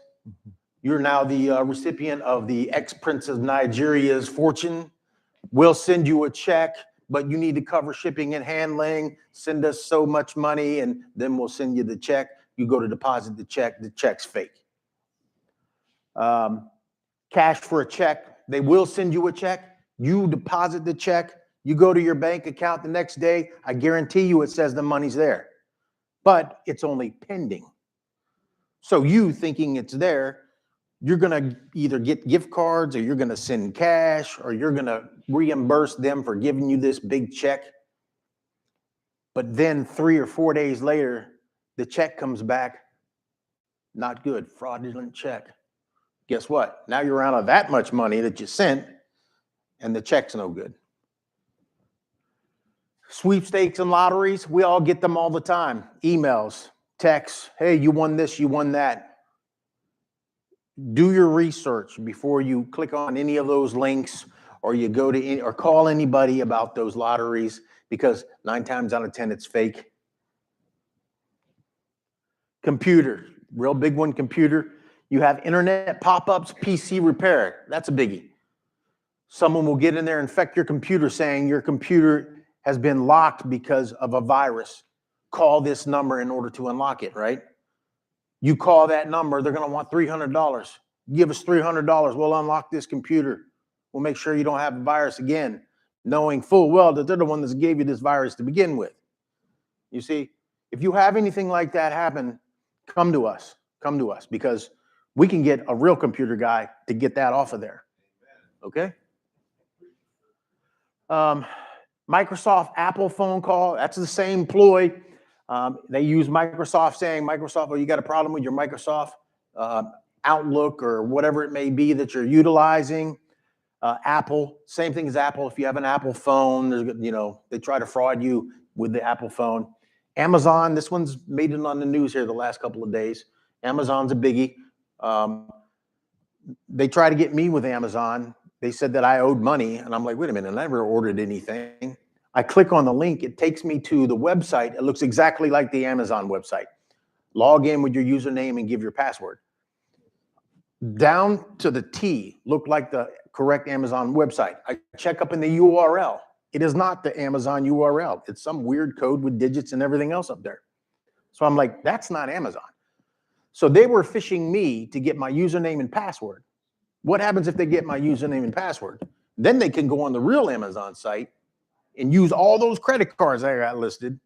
You're now the recipient of the ex-prince of Nigeria's fortune. We'll send you a check, but you need to cover shipping and handling. Send us so much money, and then we'll send you the check. You go to deposit the check's fake. Cash for a check. They will send you a check. You deposit the check. You go to your bank account the next day. I guarantee you it says the money's there, but it's only pending. So you thinking it's there, you're going to either get gift cards, or you're going to send cash, or you're going to reimburse them for giving you this big check. But then 3 or 4 days later, the check comes back. Not good. Fraudulent check. Guess what? Now you're out of that much money that you sent, and the check's no good. Sweepstakes and lotteries, we all get them all the time. Emails, texts, hey, you won this, you won that. Do your research before you click on any of those links, or you go to any, or call anybody about those lotteries, because 9 times out of 10 it's fake. Computer, real big one, computer. You have internet pop-ups, PC repair. That's a biggie. Someone will get in there and infect your computer saying your computer has been locked because of a virus. Call this number in order to unlock it, right? You call that number, they're going to want $300. Give us $300. We'll unlock this computer. We'll make sure you don't have a virus again, knowing full well that they're the one that gave you this virus to begin with. You see, if you have anything like that happen, come to us. Come to us, because we can get a real computer guy to get that off of there. Okay? Microsoft, Apple phone call, that's the same ploy. They use Microsoft saying, Microsoft, oh, you got a problem with your Microsoft Outlook or whatever it may be that you're utilizing. Apple, same thing as Apple. If you have an Apple phone, they try to fraud you with the Apple phone. Amazon, this one's made it on the news here the last couple of days. Amazon's a biggie. They try to get me with Amazon. They said that I owed money, and I'm like, wait a minute, I never ordered anything. I click on the link, it takes me to the website. It looks exactly like the Amazon website. Log in with your username and give your password. Down to the T, look like the correct Amazon website. I check up in the URL. It is not the Amazon URL. It's some weird code with digits and everything else up there. So I'm like, that's not Amazon. So they were phishing me to get my username and password. What happens if they get my username and password? Then they can go on the real Amazon site and use all those credit cards I got listed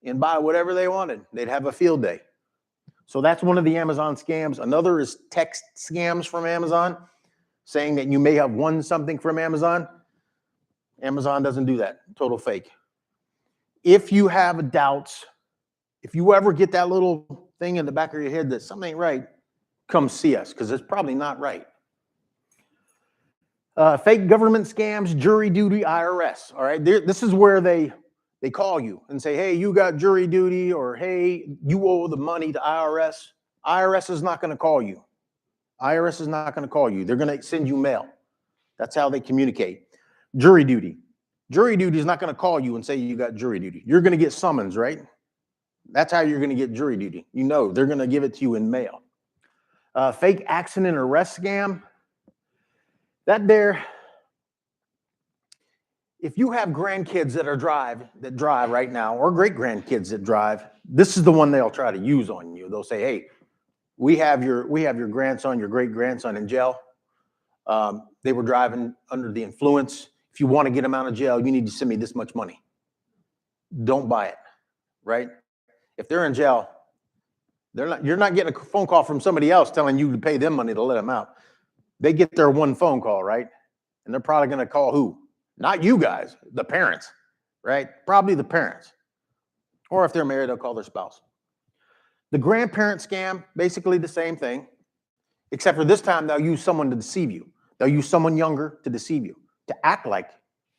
and buy whatever they wanted. They'd have a field day. So that's one of the Amazon scams. Another is text scams from Amazon, saying that you may have won something from Amazon. Amazon doesn't do that. Total fake. If you have doubts, if you ever get that little thing in the back of your head that something ain't right, come see us, because it's probably not right. Fake government scams, jury duty, IRS. All right, this is where they call you and say, hey, you got jury duty, or hey, you owe the money to IRS. IRS is not going to call you. IRS is not going to call you. They're going to send you mail. That's how they communicate. Jury duty. Jury duty is not going to call you and say you got jury duty. You're going to get summons, right? That's how you're going to get jury duty. You know, they're going to give it to you in mail. Fake accident arrest scam. That there, if you have grandkids that drive right now, or great grandkids that drive, this is the one they'll try to use on you. They'll say, hey, we have your grandson, your great grandson in jail. They were driving under the influence. If you want to get them out of jail, you need to send me this much money. Don't buy it, right? If they're in jail, you're not getting a phone call from somebody else telling you to pay them money to let them out. They get their one phone call, right? And they're probably going to call who? Not you guys, the parents, right? Probably the parents. Or if they're married, they'll call their spouse. The grandparent scam, basically the same thing, except for this time they'll use someone to deceive you. They'll use someone younger to deceive you, to act like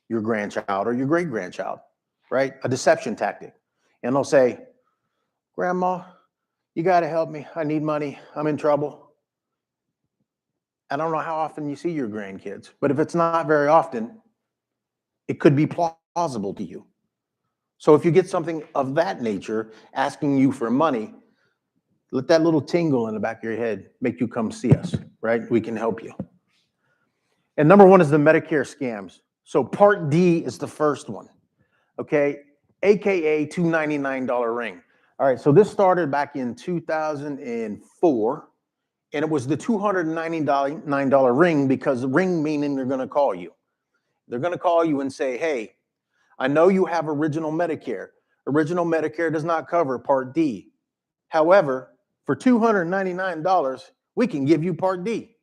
your grandchild or your great-grandchild, right? A deception tactic. And they'll say, Grandma, you got to help me. I need money. I'm in trouble. I don't know how often you see your grandkids, but if it's not very often, it could be plausible to you. So if you get something of that nature asking you for money, let that little tingle in the back of your head make you come see us, right? We can help you. And number one is the Medicare scams. So Part D is the first one, okay? AKA $299 ring. All right, so this started back in 2004. And it was the $299 ring, because the ring meaning they're going to call you. They're going to call you and say, hey, I know you have original Medicare. Original Medicare does not cover Part D. However, for $299, we can give you Part D.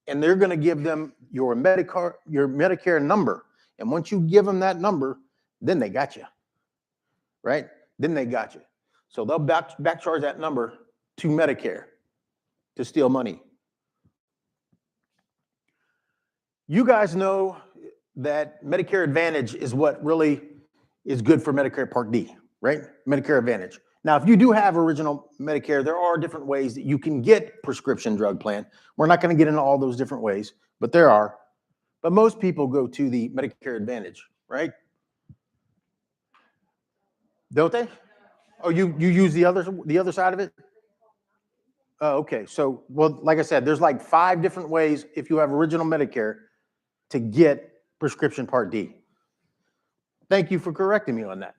And they're going to give them your Medicare number. And once you give them that number, then they got you, right? Then they got you. So they'll back charge that number to Medicare to steal money. You guys know that Medicare Advantage is what really is good for Medicare Part D, right? Medicare Advantage. Now, if you do have original Medicare, there are different ways that you can get prescription drug plan. We're not going to get into all those different ways, but there are. But most people go to the Medicare Advantage, right? Don't they? Oh, you use the other side of it? Oh, okay. So, well, like I said, there's like 5 different ways, if you have original Medicare, to get prescription Part D. Thank you for correcting me on that.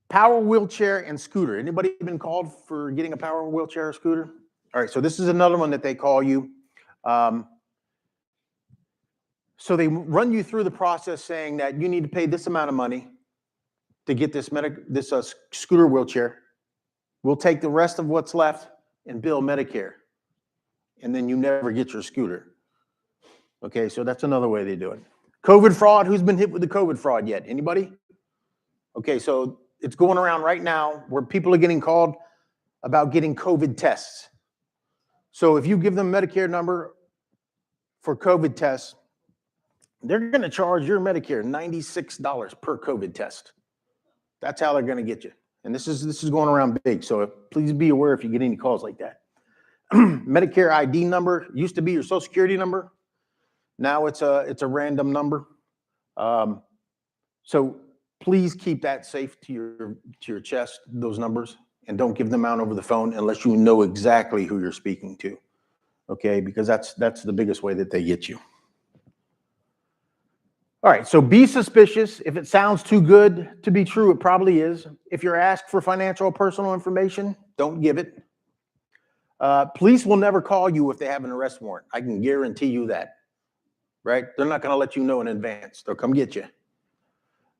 Power wheelchair and scooter. Anybody been called for getting a power wheelchair or scooter? All right, so this is another one that they call you. So they run you through the process saying that you need to pay this amount of money to get this scooter wheelchair. We'll take the rest of what's left and bill Medicare. And then you never get your scooter. Okay, so that's another way they do it. COVID fraud, who's been hit with the COVID fraud yet? Anybody? Okay, so it's going around right now where people are getting called about getting COVID tests. So if you give them a Medicare number for COVID tests, they're going to charge your Medicare $96 per COVID test. That's how they're going to get you. And this is going around big. So please be aware if you get any calls like that. Medicare ID number used to be your Social Security number. Now it's a random number. So please keep that safe to your chest, those numbers, and don't give them out over the phone unless you know exactly who you're speaking to. Okay, because that's the biggest way that they get you. All right, so be suspicious. If it sounds too good to be true, it probably is. If you're asked for financial or personal information, don't give it. Police will never call you if they have an arrest warrant. I can guarantee you that, right? They're not going to let you know in advance. They'll come get you.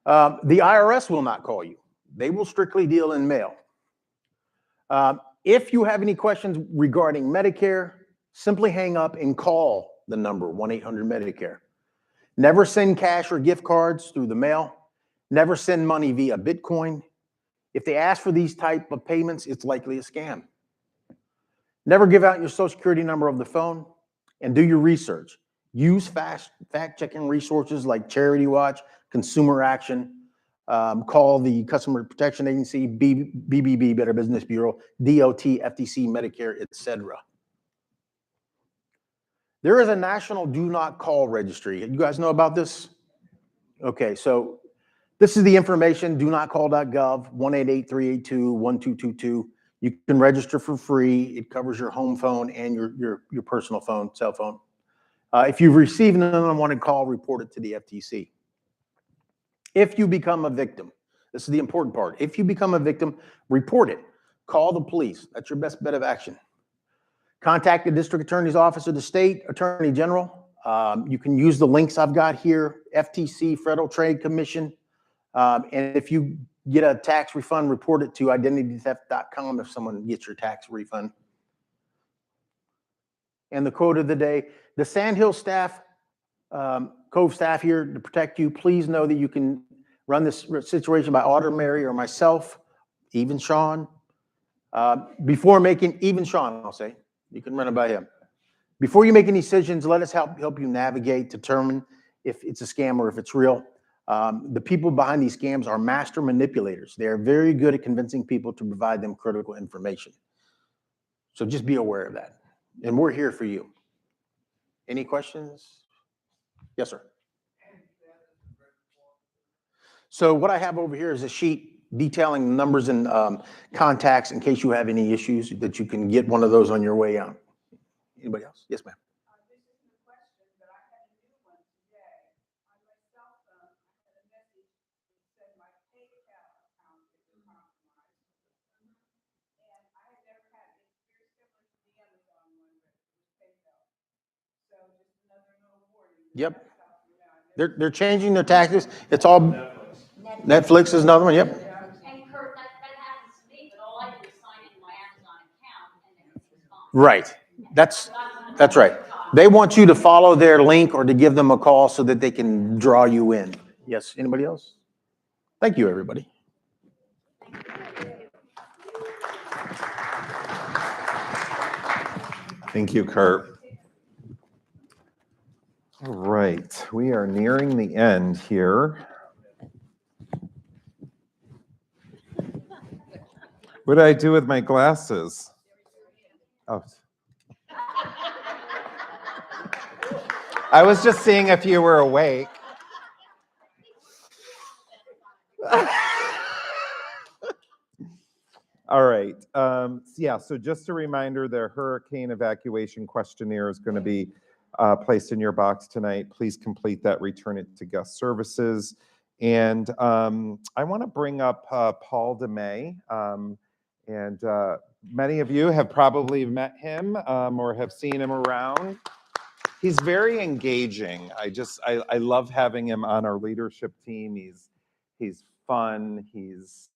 The IRS will not call you. They will strictly deal in mail. If you have any questions regarding Medicare, simply hang up and call the number 1-800-MEDICARE. Never send cash or gift cards through the mail. Never send money via Bitcoin. If they ask for these type of payments, it's likely a scam. Never give out your Social Security number over the phone, and do your research. Use fact-checking resources like Charity Watch, Consumer Action. Call the Customer Protection Agency, BBB, Better Business Bureau, DOT, FTC, Medicare, etc. There is a national do not call registry. You guys know about this? Okay, so this is the information, do not call.gov, 1-888-382-1222. You can register for free. It covers your home phone and your personal phone, cell phone. If you've received an unwanted call, report it to the FTC. If you become a victim, this is the important part. If you become a victim, report it. Call the police. That's your best bet of action. Contact the district attorney's office or the state attorney general. You can use the links I've got here, FTC, Federal Trade Commission. And if you get a tax refund, report it to identitytheft.com if someone gets your tax refund. And the quote of the day, the Sandhill staff, Cove staff here to protect you. Please know that you can run this situation by Auditor Mary or myself, even Sean. Even Sean, I'll say, you can run it by him. Before you make any decisions, let us help you navigate, determine if it's a scam or if it's real. The people behind these scams are master manipulators. They are very good at convincing people to provide them critical information. So just be aware of that. And we're here for you. Any questions? Yes, sir. So what I have over here is a sheet detailing numbers and contacts in case you have any issues that you can get one of those on your way out. Anybody else? Yes, ma'am. This isn't a question, but I had a new one today. On my cell phone, I had a message that said my PayPal account is compromised. And I had never had it. It's very similar to the Amazon one, but with PayPal. So just another little warning. Yep. They're changing their taxes. It's all Netflix is another one. Yep. And Kurt, that happens to me, but all I do is sign into my Amazon account and then it's responsible. Right. That's right. They want you to follow their link or to give them a call so that they can draw you in. Yes. Anybody else? Thank you, everybody. Thank you, Kurt. All right, we are nearing the end here. What did I do with my glasses? Oh. I was just seeing if you were awake. All right. So just a reminder, the hurricane evacuation questionnaire is going to be placed in your box tonight. Please complete that, return it to guest services. And I want to bring up Paul DeMay. And many of you have probably met him or have seen him around. He's very engaging. I love having him on our leadership team. He's fun. He's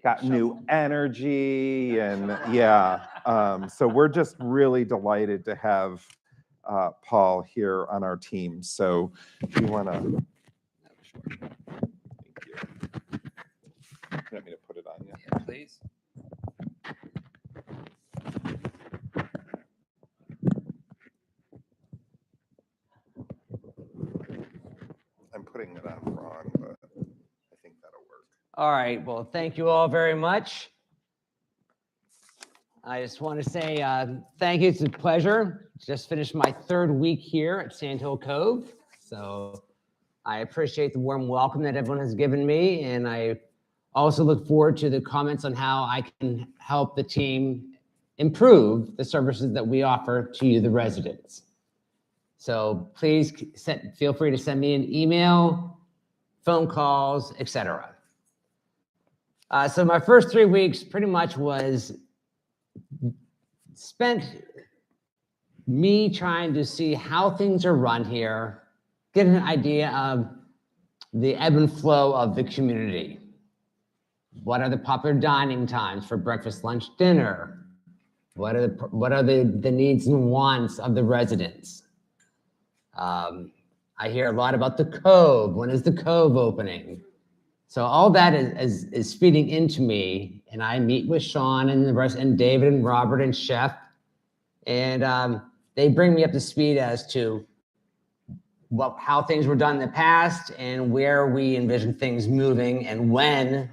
got new energy, and yeah. So we're just really delighted to have Paul here on our team. So if you want to. Thank you. You want me to put it on you? Yeah, please. I'm putting it on wrong, but I think that'll work. All right, well, thank you all very much. I just want to say thank you. It's a pleasure. Just finished my 3rd week here at Sand Hill Cove. So I appreciate the warm welcome that everyone has given me. And I also look forward to the comments on how I can help the team improve the services that we offer to you, the residents. So please feel free to send me an email, phone calls, etc. So my first 3 weeks pretty much was spent me trying to see how things are run here, get an idea of the ebb and flow of the community. What are the popular dining times for breakfast, lunch, dinner? What are the needs and wants of the residents? I hear a lot about the Cove. When is the Cove opening? So all that is feeding into me, and I meet with Sean and the rest, and David and Robert and Chef, and they bring me up to speed as to how things were done in the past and where we envision things moving and when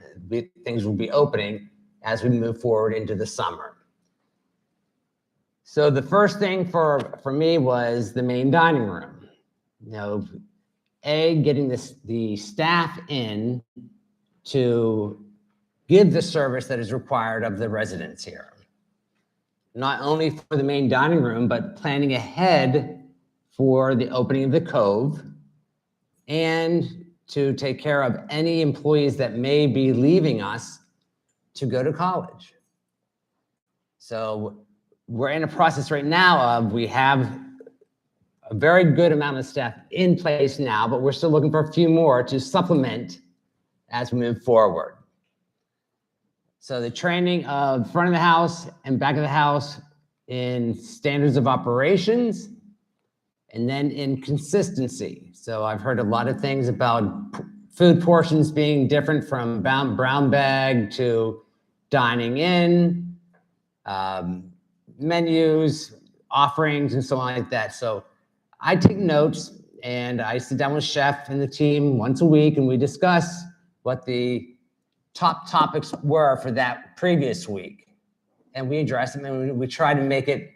things will be opening as we move forward into the summer. So the first thing for me was the main dining room. You know, getting the staff in to give the service that is required of the residents here. Not only for the main dining room, but planning ahead for the opening of the Cove and to take care of any employees that may be leaving us to go to college. So we're in a process right now of, we have a very good amount of staff in place now, but we're still looking for a few more to supplement as we move forward. So the training of front of the house and back of the house in standards of operations, and then in consistency. So I've heard a lot of things about food portions being different from brown bag to dining in, menus, offerings, and so on like that. So I take notes and I sit down with Chef and the team once a week, and we discuss what the top topics were for that previous week. And we address them, and we try to make it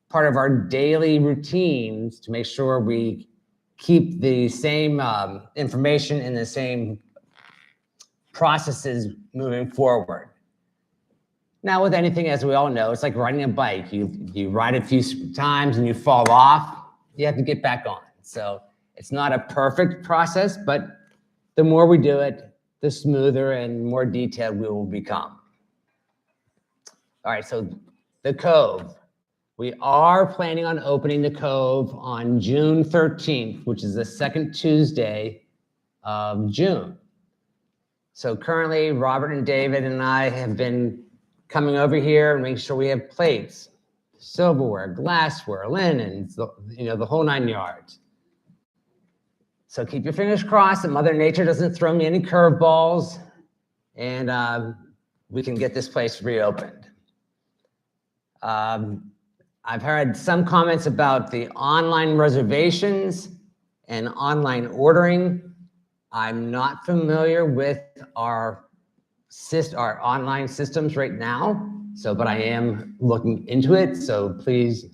part of our daily routines to make sure we keep the same information and the same processes moving forward. Now, with anything, as we all know, it's like riding a bike. You ride a few times and you fall off, you have to get back on. So it's not a perfect process, but the more we do it, the smoother and more detailed we will become. All right, so the Cove. We are planning on opening the Cove on June 13th, which is the second Tuesday of June. So currently, Robert and David and I have been coming over here and making sure we have plates, silverware, glassware, linens, the whole 9 yards. So keep your fingers crossed that Mother Nature doesn't throw me any curveballs, and we can get this place reopened. I've heard some comments about the online reservations and online ordering. I'm not familiar with our online systems right now, but I am looking into it. So please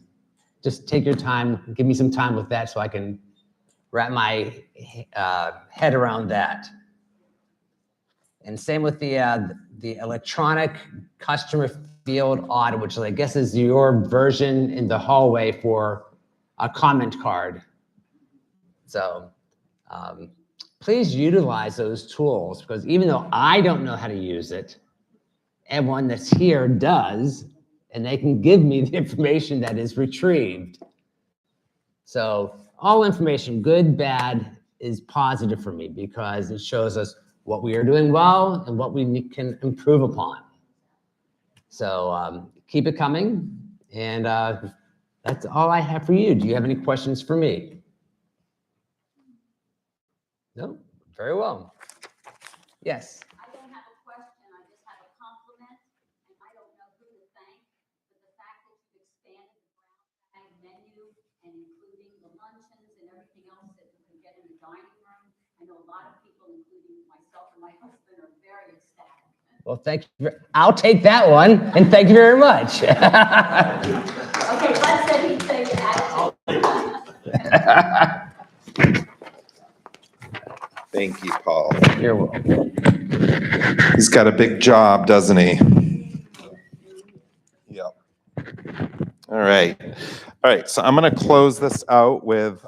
just take your time, give me some time with that so I can wrap my head around that. And same with the electronic customer field audit, which I guess is your version in the hallway for a comment card. So please utilize those tools, because even though I don't know how to use it, everyone that's here does, and they can give me the information that is retrieved. So all information, good, bad, is positive for me because it shows us what we are doing well and what we can improve upon. So keep it coming, and That's all I have for you. Do you have any questions for me? No? Very well. Yes. I don't have a question, I just have a compliment, and I don't know who to thank, but the fact that you've expanded the brown bag menu and including the luncheons and everything else that you can get in the dining room. I know a lot of people, including myself and my husband, are very ecstatic. Well, thank you. I'll take that one, and thank you very much. Okay, Bud said he'd say that. Thank you, Paul. You're welcome. He's got a big job, doesn't he? Yep. All right. All right. So I'm going to close this out with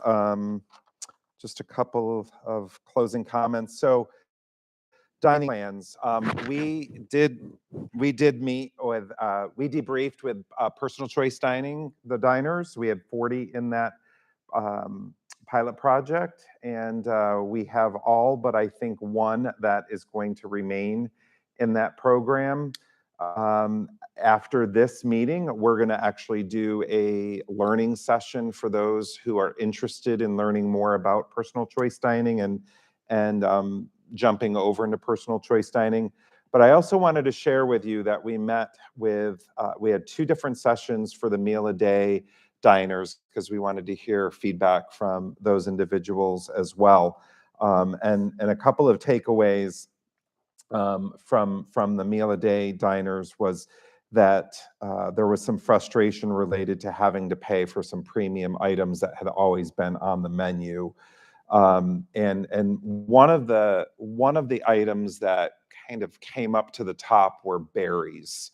just a couple of closing comments. So dining plans. We did meet with, we debriefed with Personal Choice Dining, the diners. We had 40 in that pilot project, and we have all but I think one that is going to remain in that program. After this meeting, we're going to actually do a learning session for those who are interested in learning more about personal choice dining and jumping over into personal choice dining. But I also wanted to share with you that we met with, we had 2 different sessions for the meal a day diners because we wanted to hear feedback from those individuals as well. And a couple of takeaways from the meal a day diners was that there was some frustration related to having to pay for some premium items that had always been on the menu. And one of the items that kind of came up to the top were berries,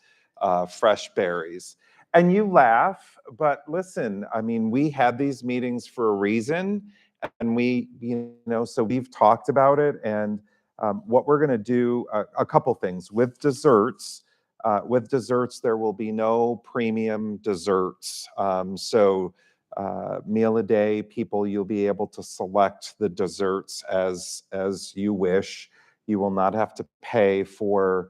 fresh berries. And you laugh, but listen, I mean, we had these meetings for a reason, and we, so we've talked about it. And what we're going to do, a couple things with desserts. With desserts, there will be no premium desserts. Meal a day people, you'll be able to select the desserts as you wish. You will not have to pay for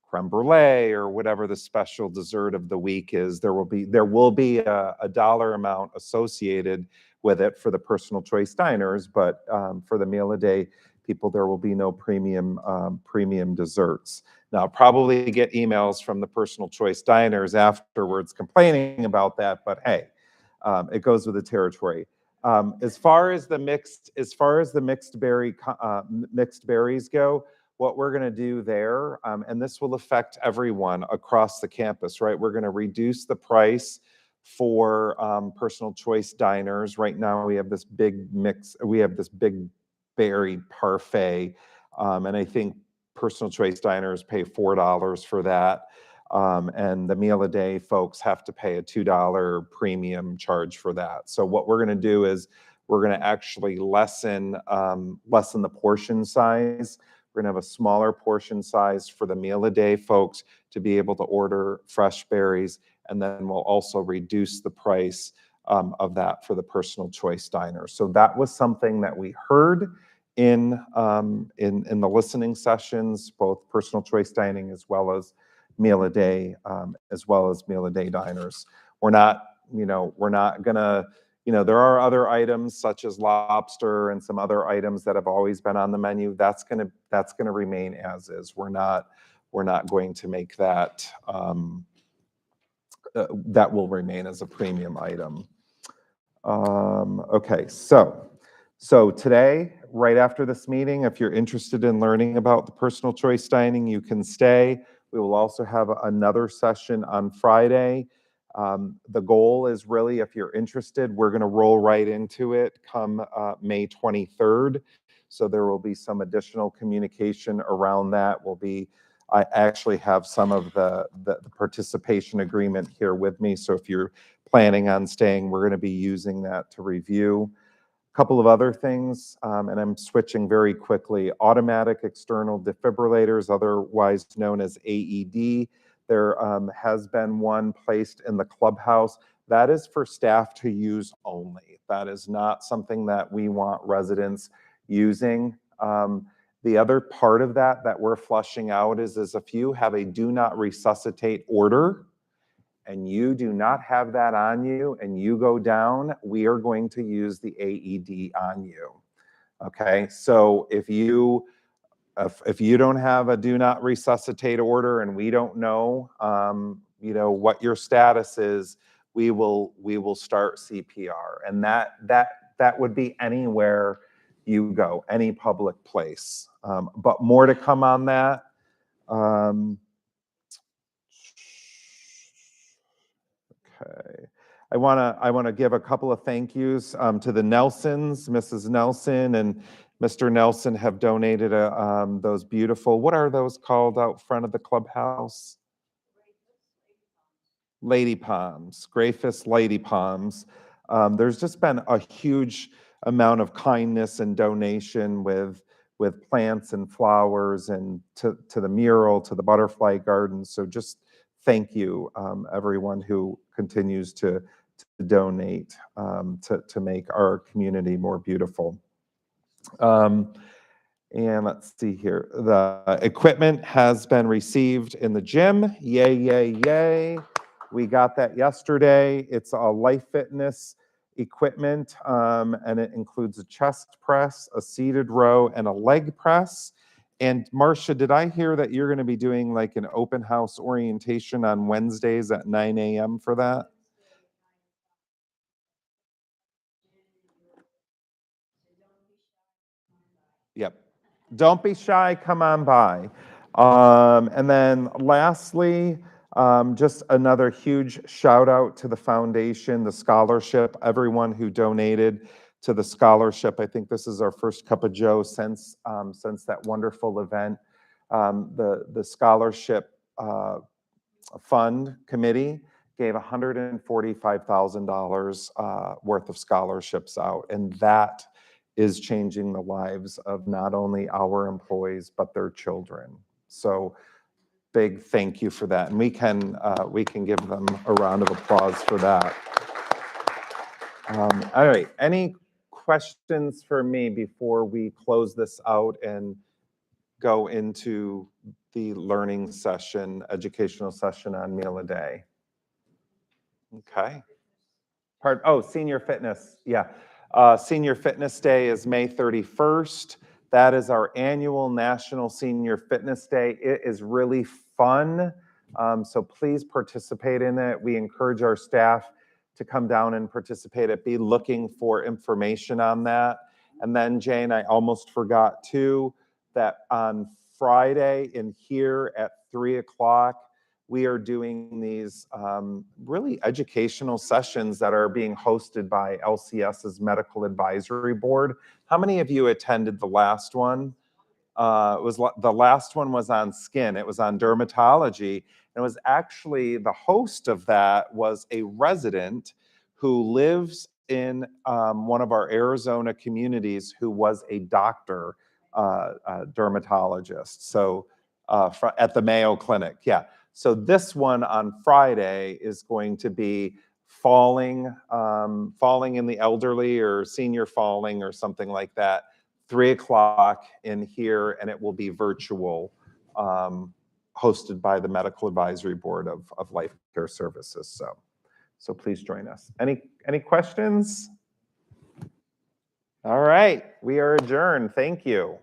creme brulee or whatever the special dessert of the week is. There will be a dollar amount associated with it for the personal choice diners, but for the meal a day people, there will be no premium desserts. Now, I'll probably get emails from the personal choice diners afterwards complaining about that, but hey, it goes with the territory. As far as the mixed berries go, what we're going to do there, and this will affect everyone across the campus, right? We're going to reduce the price for personal choice diners. Right now, we have this big berry parfait, and I think personal choice diners pay $4 for that. And the meal a day folks have to pay a $2 premium charge for that. So what we're going to do is we're going to actually lessen the portion size. We're going to have a smaller portion size for the meal a day folks to be able to order fresh berries, and then we'll also reduce the price of that for the personal choice diners. So that was something that we heard in the listening sessions, both personal choice dining as well as meal a day diners. We're not gonna, there are other items such as lobster and some other items that have always been on the menu. That's gonna remain as is. We're not going to make that, that will remain as a premium item. Okay, so today, right after this meeting, if you're interested in learning about the personal choice dining, you can stay. We will also have another session on Friday. The goal is really, if you're interested, we're going to roll right into it come May 23rd. So there will be some additional communication around that. I actually have some of the participation agreement here with me. So if you're planning on staying, we're going to be using that to review. A couple of other things, and I'm switching very quickly. Automatic external defibrillators, otherwise known as AED. There has been one placed in the clubhouse. That is for staff to use only. That is not something that we want residents using. The other part of that we're flushing out is if you have a do not resuscitate order and you do not have that on you and you go down, we are going to use the AED on you. Okay, so if you don't have a do not resuscitate order and we don't know, what your status is, we will start CPR, and that would be anywhere you go, any public place. But more to come on that. Okay. I want to give a couple of thank yous to the Nelsons. Mrs. Nelson and Mr. Nelson have donated those beautiful, what are those called out front of the clubhouse? Lady palms, Grayfist lady palms. There's just been a huge amount of kindness and donation with plants and flowers, and to the mural, to the butterfly garden. So just thank you, everyone who continues to donate to make our community more beautiful. And let's see here. The equipment has been received in the gym. Yay, yay, yay. We got that yesterday. It's a Life Fitness equipment, and it includes a chest press, a seated row, and a leg press. And Marcia, did I hear that you're going to be doing like an open house orientation on Wednesdays at 9 a.m. for that? Yep. Don't be shy, come on by. And then lastly, just another huge shout out to the foundation, the scholarship, everyone who donated to the scholarship. I think this is our first Cup of Joe since that wonderful event. The scholarship fund committee gave $145,000 worth of scholarships out, and that is changing the lives of not only our employees but their children. So big thank you for that, and we can give them a round of applause for that. All right, any questions for me before we close this out and go into the learning session, educational session on Meal a Day? Okay. Senior Fitness, yeah. Senior Fitness Day is May 31st. That is our annual National Senior Fitness Day. It is really fun, so please participate in it. We encourage our staff to come down and participate. Be looking for information on that. And then, Jane, I almost forgot too, that on Friday in here at 3 o'clock, we are doing these really educational sessions that are being hosted by LCS's Medical Advisory Board. How many of you attended the last one? The last one was on skin. It was on dermatology. And it was actually, the host of that was a resident who lives in one of our Arizona communities who was a doctor, dermatologist. So at the Mayo Clinic, yeah. So this one on Friday is going to be falling in the elderly or senior falling or something like that. 3 o'clock in here, and it will be virtual, hosted by the Medical Advisory Board of Life Care Services. So please join us. Any questions? All right, we are adjourned. Thank you.